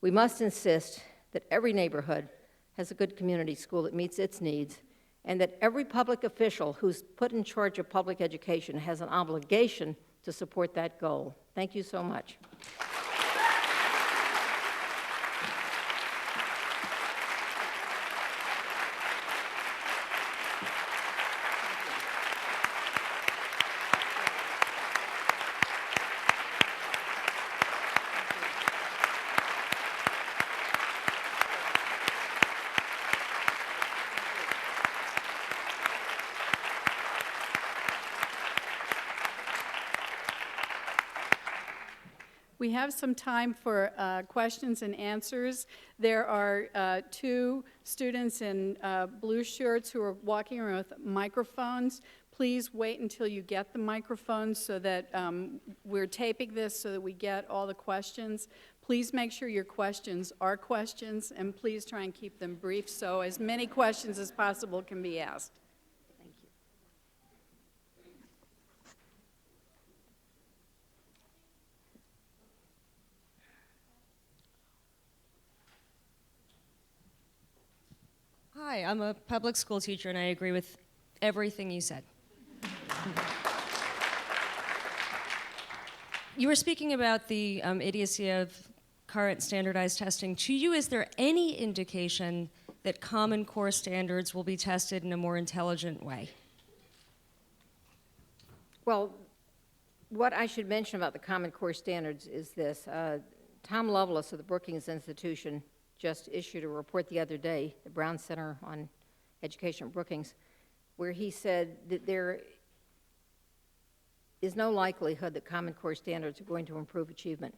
S2: We must insist that every neighborhood has a good community school that meets its needs, and that every public official who's put in charge of public education has an obligation to support that goal. Thank you so much.
S1: We have some time for questions and answers. There are two students in blue shirts who are walking around with microphones. Please wait until you get the microphone so that we're taping this so that we get all the questions. Please make sure your questions are questions, and please try and keep them brief so as many questions as possible can be asked.
S2: Thank you.
S3: Hi, I'm a public school teacher, and I agree with everything you said. You were speaking about the idiocy of current standardized testing. To you, is there any indication that Common Core standards will be tested in a more intelligent way?
S2: Well, what I should mention about the Common Core standards is this. Tom Lovelace of the Brookings Institution just issued a report the other day, the Brown Center on Education at Brookings, where he said that there is no likelihood that Common Core standards are going to improve achievement.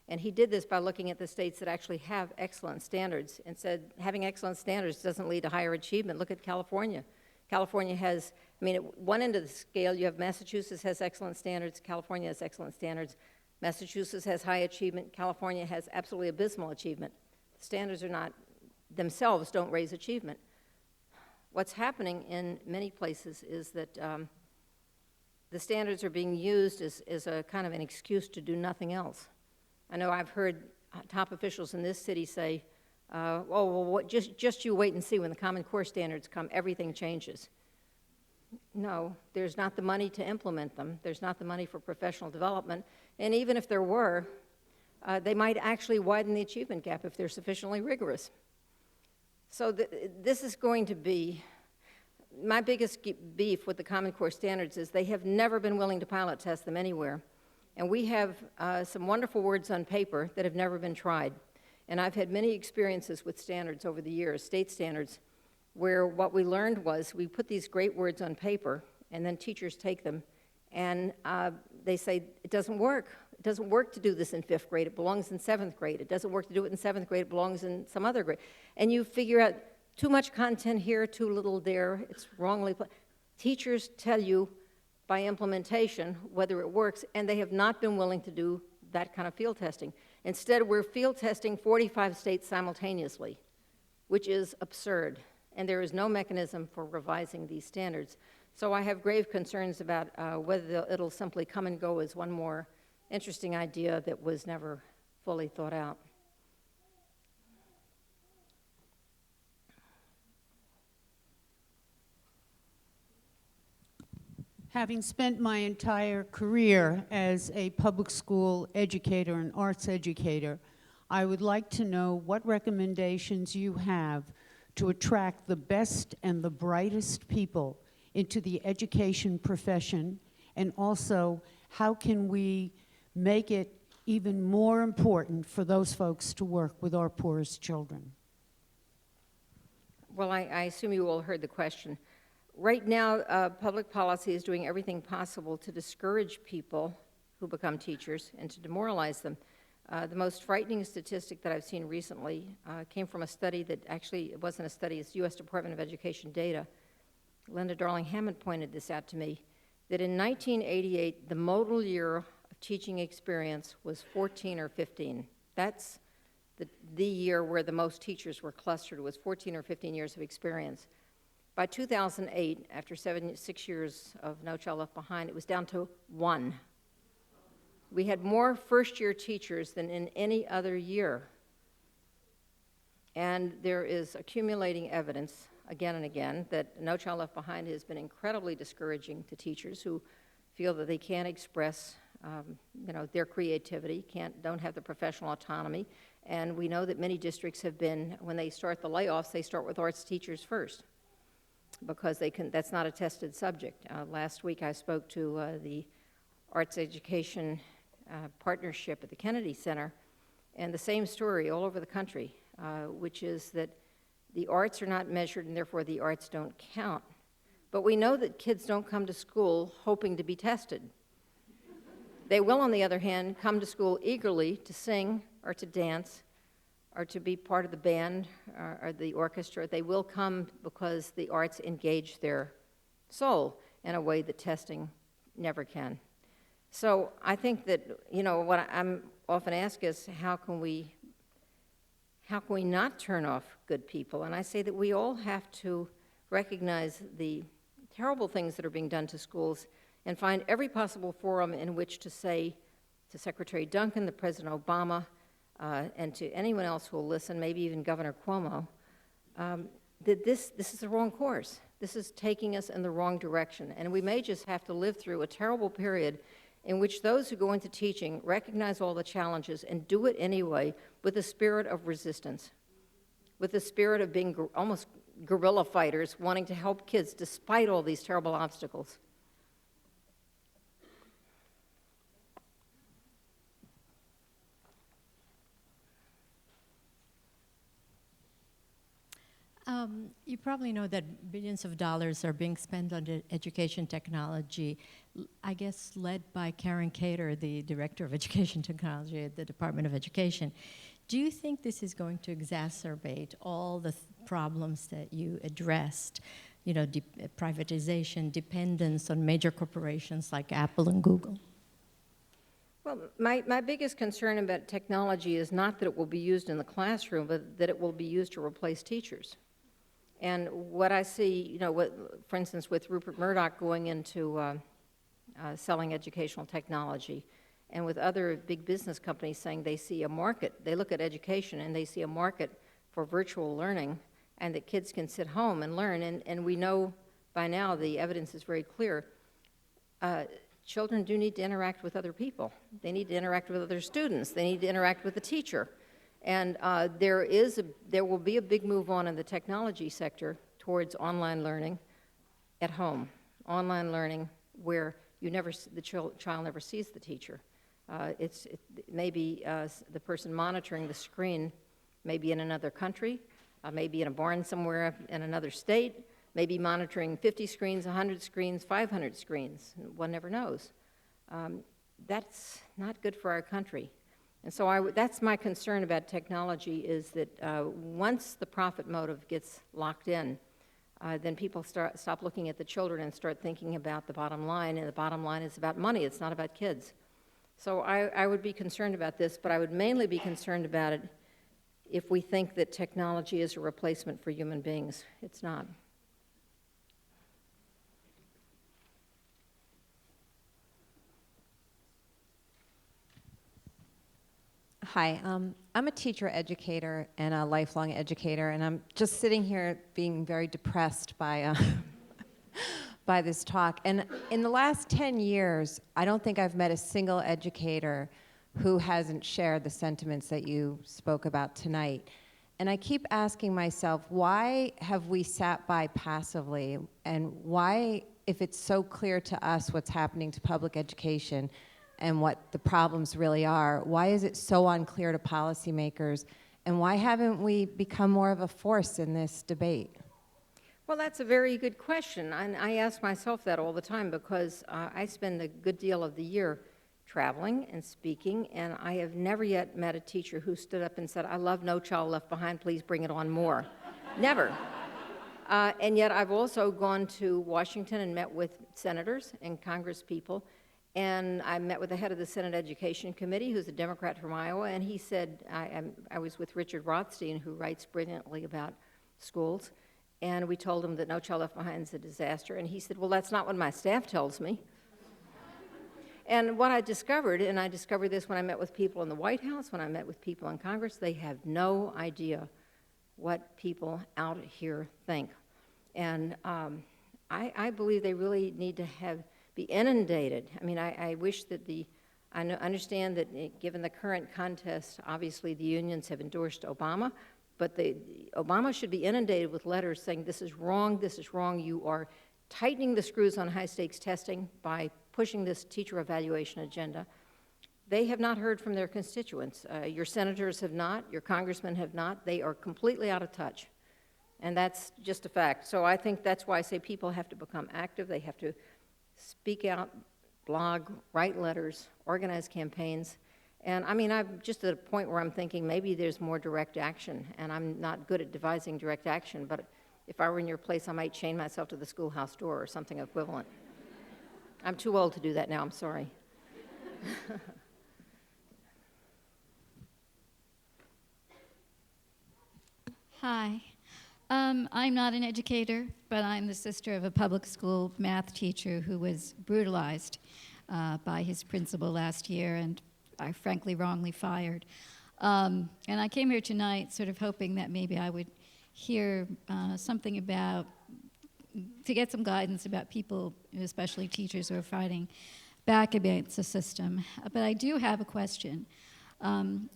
S2: And he did this by looking at the states that actually have excellent standards and said having excellent standards doesn't lead to higher achievement. Look at California. California has, I mean, at one end of the scale, you have Massachusetts has excellent standards, California has excellent standards, Massachusetts has high achievement, California has absolutely abysmal achievement. Standards are not, themselves don't raise achievement. What's happening in many places is that the standards are being used as a kind of an excuse to do nothing else. I know I've heard top officials in this city say, oh, well, just you wait and see when the Common Core standards come, everything changes. No, there's not the money to implement them. There's not the money for professional development. And even if there were, they might actually widen the achievement gap if they're sufficiently rigorous. So this is going to be, my biggest beef with the Common Core standards is they have never been willing to pilot test them anywhere. And we have some wonderful words on paper that have never been tried. And I've had many experiences with standards over the years, state standards, where what we learned was we put these great words on paper, and then teachers take them, and they say, it doesn't work. It doesn't work to do this in 5th grade. It belongs in 7th grade. It doesn't work to do it in 7th grade. It belongs in some other grade. And you figure out too much content here, too little there. It's wrongly put. Teachers tell you by implementation whether it works, and they have not been willing to do that kind of field testing. Instead, we're field testing 45 states simultaneously, which is absurd, and there is no mechanism for revising these standards. So I have grave concerns about whether it'll simply come and go as one more interesting idea that was never fully thought out.
S4: Having spent my entire career as a public school educator and arts educator, I would like to know what recommendations you have to attract the best and the brightest people into the education profession, and also how can we make it even more important for those folks to work with our poorest children.
S2: Well, I assume you all heard the question. Right now, public policy is doing everything possible to discourage people who become teachers and to demoralize them. The most frightening statistic that I've seen recently came from a study that actually, it wasn't a study, it's U.S. Department of Education data. Linda Darling-Hammond pointed this out to me, that in 1988, the modal year of teaching experience was 14 or 15. That's the year where the most teachers were clustered, was 14 or 15 years of experience. By 2008, after 6 years of No Child Left Behind, it was down to 1. We had more first-year teachers than in any other year. And there is accumulating evidence, again and again, that No Child Left Behind has been incredibly discouraging to teachers who feel that they can't express their creativity, don't have the professional autonomy. And we know that many districts have been, when they start the layoffs, they start with arts teachers first, because that's not a tested subject. Last week I spoke to the Arts Education Partnership at the Kennedy Center, and the same story all over the country, which is that the arts are not measured and therefore the arts don't count. But we know that kids don't come to school hoping to be tested. They will, on the other hand, come to school eagerly to sing or to dance or to be part of the band or the orchestra. They will come because the arts engage their soul in a way that testing never can. So I think that, what I'm often asked is, how can we not turn off good people? And I say that we all have to recognize the terrible things that are being done to schools and find every possible forum in which to say to Secretary Duncan, to President Obama, and to anyone else who will listen, maybe even Governor Cuomo, that this is the wrong course. This is taking us in the wrong direction. And we may just have to live through a terrible period in which those who go into teaching recognize all the challenges and do it anyway with a spirit of resistance, with the spirit of being almost guerrilla fighters, wanting to help kids despite all these terrible obstacles.
S5: You probably know that billions of dollars are being spent on education technology, I guess led by Karen Cater, the Director of Education Technology at the Department of Education. Do you think this is going to exacerbate all the problems that you addressed, privatization, dependence on major corporations like Apple and Google?
S2: Well, my biggest concern about technology is not that it will be used in the classroom, but that it will be used to replace teachers. And what I see, for instance, with Rupert Murdoch going into selling educational technology, and with other big business companies saying they see a market, they look at education and they see a market for virtual learning, and that kids can sit home and learn. And we know by now, the evidence is very clear, children do need to interact with other people. They need to interact with other students. They need to interact with the teacher. And there will be a big move on in the technology sector towards online learning at home, online learning where the child never sees the teacher. Maybe the person monitoring the screen may be in another country, maybe in a barn somewhere in another state, maybe monitoring 50 screens, 100 screens, 500 screens. One never knows. That's not good for our country. And so that's my concern about technology, is that once the profit motive gets locked in, then people stop looking at the children and start thinking about the bottom line, and the bottom line is about money. It's not about kids. So I would be concerned about this, but I would mainly be concerned about it if we think that technology is a replacement for human beings. It's not.
S6: Hi, I'm a teacher educator and a lifelong educator, and I'm just sitting here being very depressed by by this talk. And in the last 10 years, I don't think I've met a single educator who hasn't shared the sentiments that you spoke about tonight. And I keep asking myself, why have we sat by passively? And why, if it's so clear to us what's happening to public education and what the problems really are, why is it so unclear to policymakers? And why haven't we become more of a force in this debate?
S2: Well, that's a very good question. And I ask myself that all the time because I spend a good deal of the year traveling and speaking, and I have never yet met a teacher who stood up and said, "I love No Child Left Behind, please bring it on more." Never. And yet I've also gone to Washington and met with senators and Congress people, and I met with the head of the Senate Education Committee, who's a Democrat from Iowa, and he said, I was with Richard Rothstein, who writes brilliantly about schools, and we told him that No Child Left Behind is a disaster, and he said, well, that's not what my staff tells me. And what I discovered, and I discovered this when I met with people in the White House, when I met with people in Congress, they have no idea what people out here think. And I believe they really need to be inundated. I mean, I wish that I understand that given the current contest, obviously the unions have endorsed Obama, but Obama should be inundated with letters saying this is wrong, you are tightening the screws on high-stakes testing by pushing this teacher evaluation agenda. They have not heard from their constituents. Your senators have not, your congressmen have not. They are completely out of touch, and that's just a fact. So I think that's why I say people have to become active. They have to speak out, blog, write letters, organize campaigns. And I mean, I'm just at a point where I'm thinking maybe there's more direct action, and I'm not good at devising direct action, but if I were in your place, I might chain myself to the schoolhouse door or something equivalent. I'm too old to do that now, I'm sorry.
S7: Hi. I'm not an educator, but I'm the sister of a public school math teacher who was brutalized by his principal last year and I frankly wrongly fired. And I came here tonight sort of hoping that maybe I would hear something to get some guidance about people, especially teachers who are fighting back against the system. But I do have a question.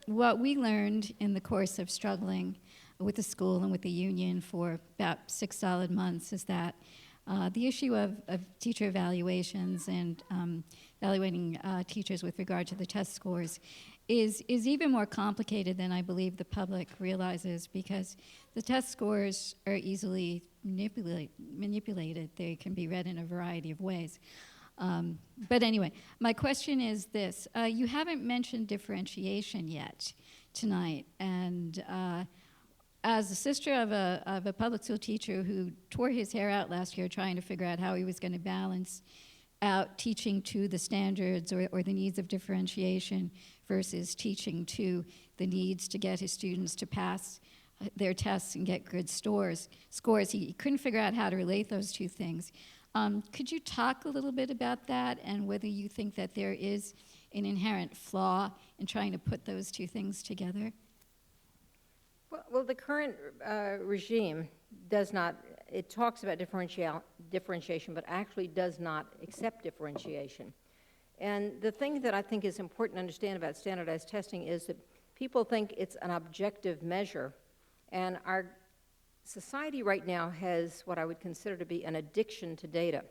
S7: What we learned in the course of struggling with the school and with the union for about 6 solid months is that the issue of teacher evaluations and evaluating teachers with regard to the test scores is even more complicated than I believe the public realizes, because the test scores are easily manipulated. They can be read in a variety of ways. But anyway, my question is this. You haven't mentioned differentiation yet tonight, and as the sister of a public school teacher who tore his hair out last year trying to figure out how he was going to balance out teaching to the standards or the needs of differentiation versus teaching to the needs to get his students to pass their tests and get good scores. He couldn't figure out how to relate those two things. Could you talk a little bit about that and whether you think that there is an inherent flaw in trying to put those two things together?
S2: Well, the current regime does not, it talks about differentiation, but actually does not accept differentiation. And the thing that I think is important to understand about standardized testing is that people think it's an objective measure, and our society right now has what I would consider to be an addiction to data.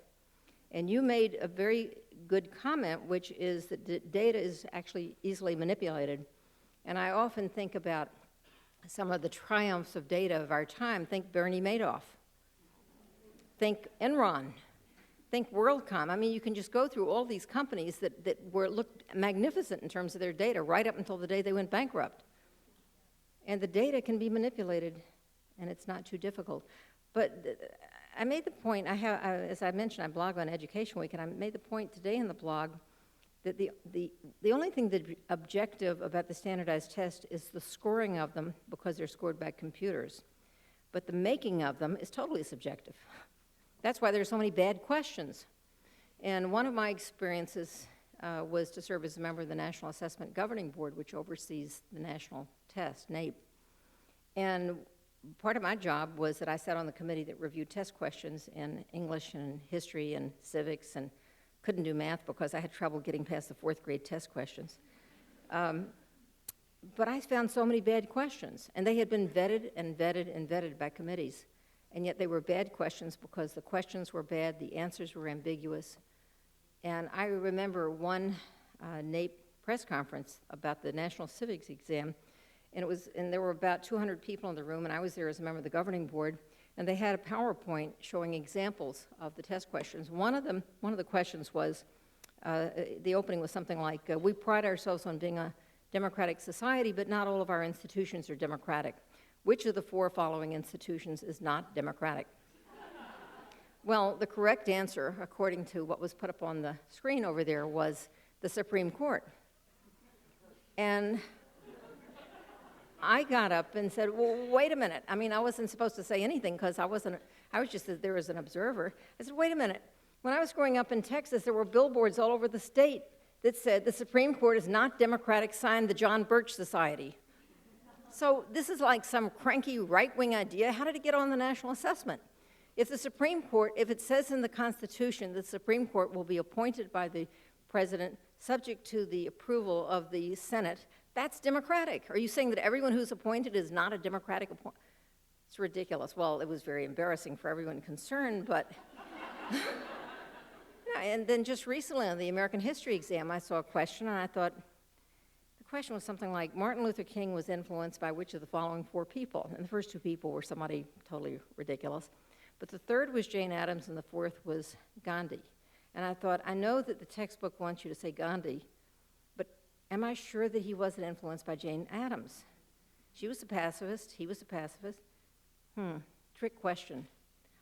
S2: And you made a very good comment, which is that data is actually easily manipulated. And I often think about some of the triumphs of data of our time. Think Bernie Madoff. Think Enron. Think WorldCom. I mean, you can just go through all these companies that looked magnificent in terms of their data right up until the day they went bankrupt. And the data can be manipulated, and it's not too difficult. But I made the point, as I mentioned, I blog on Education Week, and I made the point today in the blog that the only thing that's objective about the standardized test is the scoring of them, because they're scored by computers. But the making of them is totally subjective. That's why there's so many bad questions. And one of my experiences was to serve as a member of the National Assessment Governing Board, which oversees the national test, NAEP. And part of my job was that I sat on the committee that reviewed test questions in English and history and civics, and couldn't do math because I had trouble getting past the 4th grade test questions. But I found so many bad questions, and they had been vetted and vetted and vetted by committees, and yet they were bad questions because the questions were bad, the answers were ambiguous. And I remember one NAEP press conference about the National Civics exam, and there were about 200 people in the room, and I was there as a member of the governing board, and they had a PowerPoint showing examples of the test questions. One of the questions was, the opening was something like, we pride ourselves on being a democratic society, but not all of our institutions are democratic. Which of the 4 following institutions is not democratic? Well, the correct answer, according to what was put up on the screen over there, was the Supreme Court. And I got up and said, well, wait a minute. I mean, I wasn't supposed to say anything because I was just there as an observer. I said, wait a minute. When I was growing up in Texas, there were billboards all over the state that said, the Supreme Court is not democratic, signed the John Birch Society. So this is like some cranky right-wing idea. How did it get on the national assessment? If the Supreme Court, if it says in the Constitution that the Supreme Court will be appointed by the president subject to the approval of the Senate, that's democratic. Are you saying that everyone who's appointed is not a democratic appointment? It's ridiculous. Well, it was very embarrassing for everyone concerned, but... Yeah, and then just recently on the American history exam, I saw a question, and I thought, the question was something like, Martin Luther King was influenced by which of the following 4 people? And the first 2 people were somebody totally ridiculous. But the third was Jane Addams, and the fourth was Gandhi. And I thought, I know that the textbook wants you to say Gandhi, but am I sure that he wasn't influenced by Jane Addams? She was a pacifist, he was a pacifist. Trick question.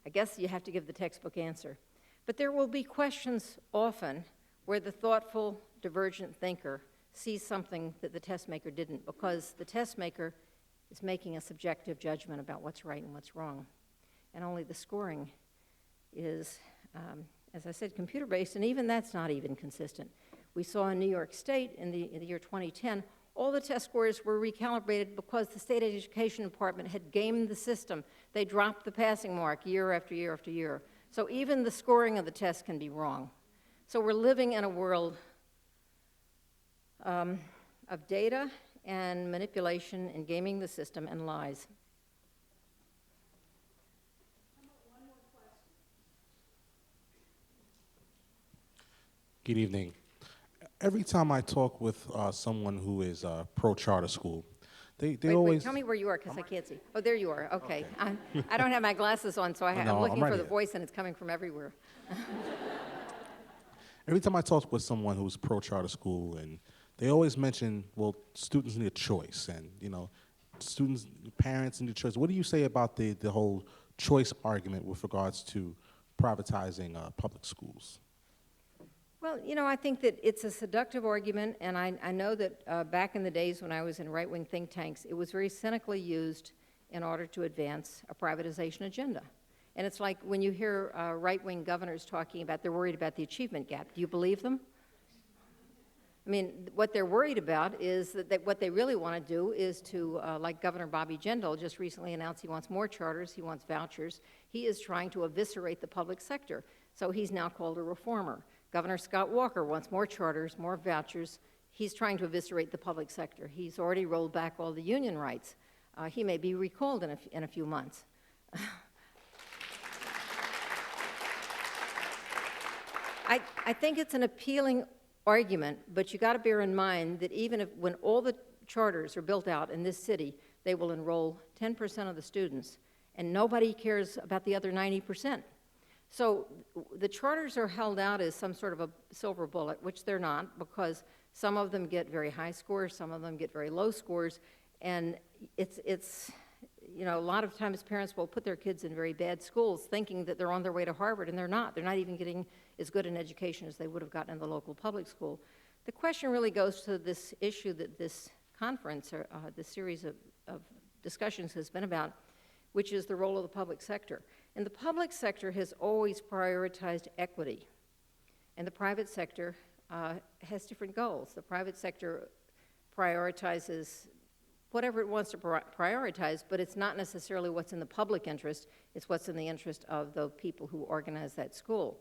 S2: I guess you have to give the textbook answer. But there will be questions often where the thoughtful, divergent thinker sees something that the test maker didn't, because the test maker is making a subjective judgment about what's right and what's wrong. And only the scoring is, as I said, computer-based, and even that's not even consistent. We saw in New York State in the year 2010, all the test scores were recalibrated because the state education department had gamed the system. They dropped the passing mark year after year after year. So even the scoring of the test can be wrong. So we're living in a world of data and manipulation and gaming the system and lies.
S8: Good evening. Every time I talk with someone who is pro-charter school, they always...
S2: Wait, tell me where you are, because I can't see. Oh, there you are. Okay. I don't have my glasses on, so I'm
S8: No,
S2: looking
S8: I'm right
S2: for the
S8: here.
S2: voice, and it's coming from everywhere.
S8: Every time I talk with someone who's pro-charter school, and they always mention, well, students need a choice, and, you know, students, parents need a choice. What do you say about the whole choice argument with regards to privatizing public schools?
S2: Well, you know, I think that it's a seductive argument, and I know that back in the days when I was in right-wing think tanks, it was very cynically used in order to advance a privatization agenda. And it's like when you hear right-wing governors talking about they're worried about the achievement gap. Do you believe them? I mean, what they're worried about is that what they really want to do is to, like Governor Bobby Jindal just recently announced he wants more charters, he wants vouchers. He is trying to eviscerate the public sector, so he's now called a reformer. Governor Scott Walker wants more charters, more vouchers. He's trying to eviscerate the public sector. He's already rolled back all the union rights. He may be recalled in a few months. I think it's an appealing argument, but you got to bear in mind that even when all the charters are built out in this city, they will enroll 10% of the students, and nobody cares about the other 90%. So the charters are held out as some sort of a silver bullet, which they're not, because some of them get very high scores, some of them get very low scores, and it's you know, a lot of times parents will put their kids in very bad schools thinking that they're on their way to Harvard, and they're not. They're not even getting as good an education as they would have gotten in the local public school. The question really goes to this issue that this conference, or this series of discussions has been about, which is the role of the public sector. And the public sector has always prioritized equity, and the private sector has different goals. The private sector prioritizes whatever it wants to prioritize, but it's not necessarily what's in the public interest, it's what's in the interest of the people who organize that school.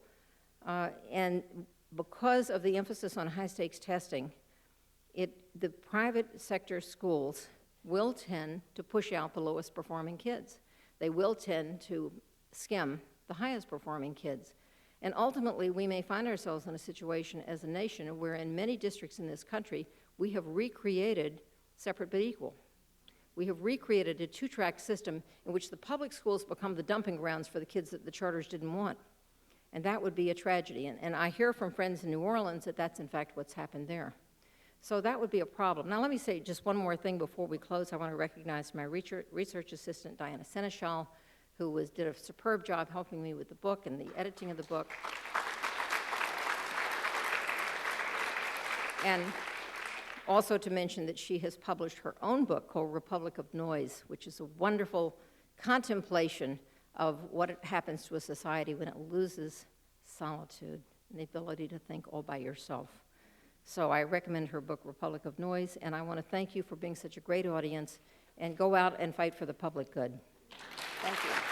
S2: And because of the emphasis on high-stakes testing, the private sector schools will tend to push out the lowest performing kids. They will tend to skim the highest performing kids. And ultimately, we may find ourselves in a situation as a nation where in many districts in this country, we have recreated separate but equal. we have recreated a two-track system in which the public schools become the dumping grounds for the kids that the charters didn't want. And that would be a tragedy. And I hear from friends in New Orleans that that's in fact what's happened there. So that would be a problem. Now let me say just one more thing before we close. I want to recognize my research assistant, Diana Seneschal, who did a superb job helping me with the book and the editing of the book. And also to mention that she has published her own book called Republic of Noise, which is a wonderful contemplation of what happens to a society when it loses solitude and the ability to think all by yourself. So I recommend her book, Republic of Noise, and I want to thank you for being such a great audience, and go out and fight for the public good. Thank you.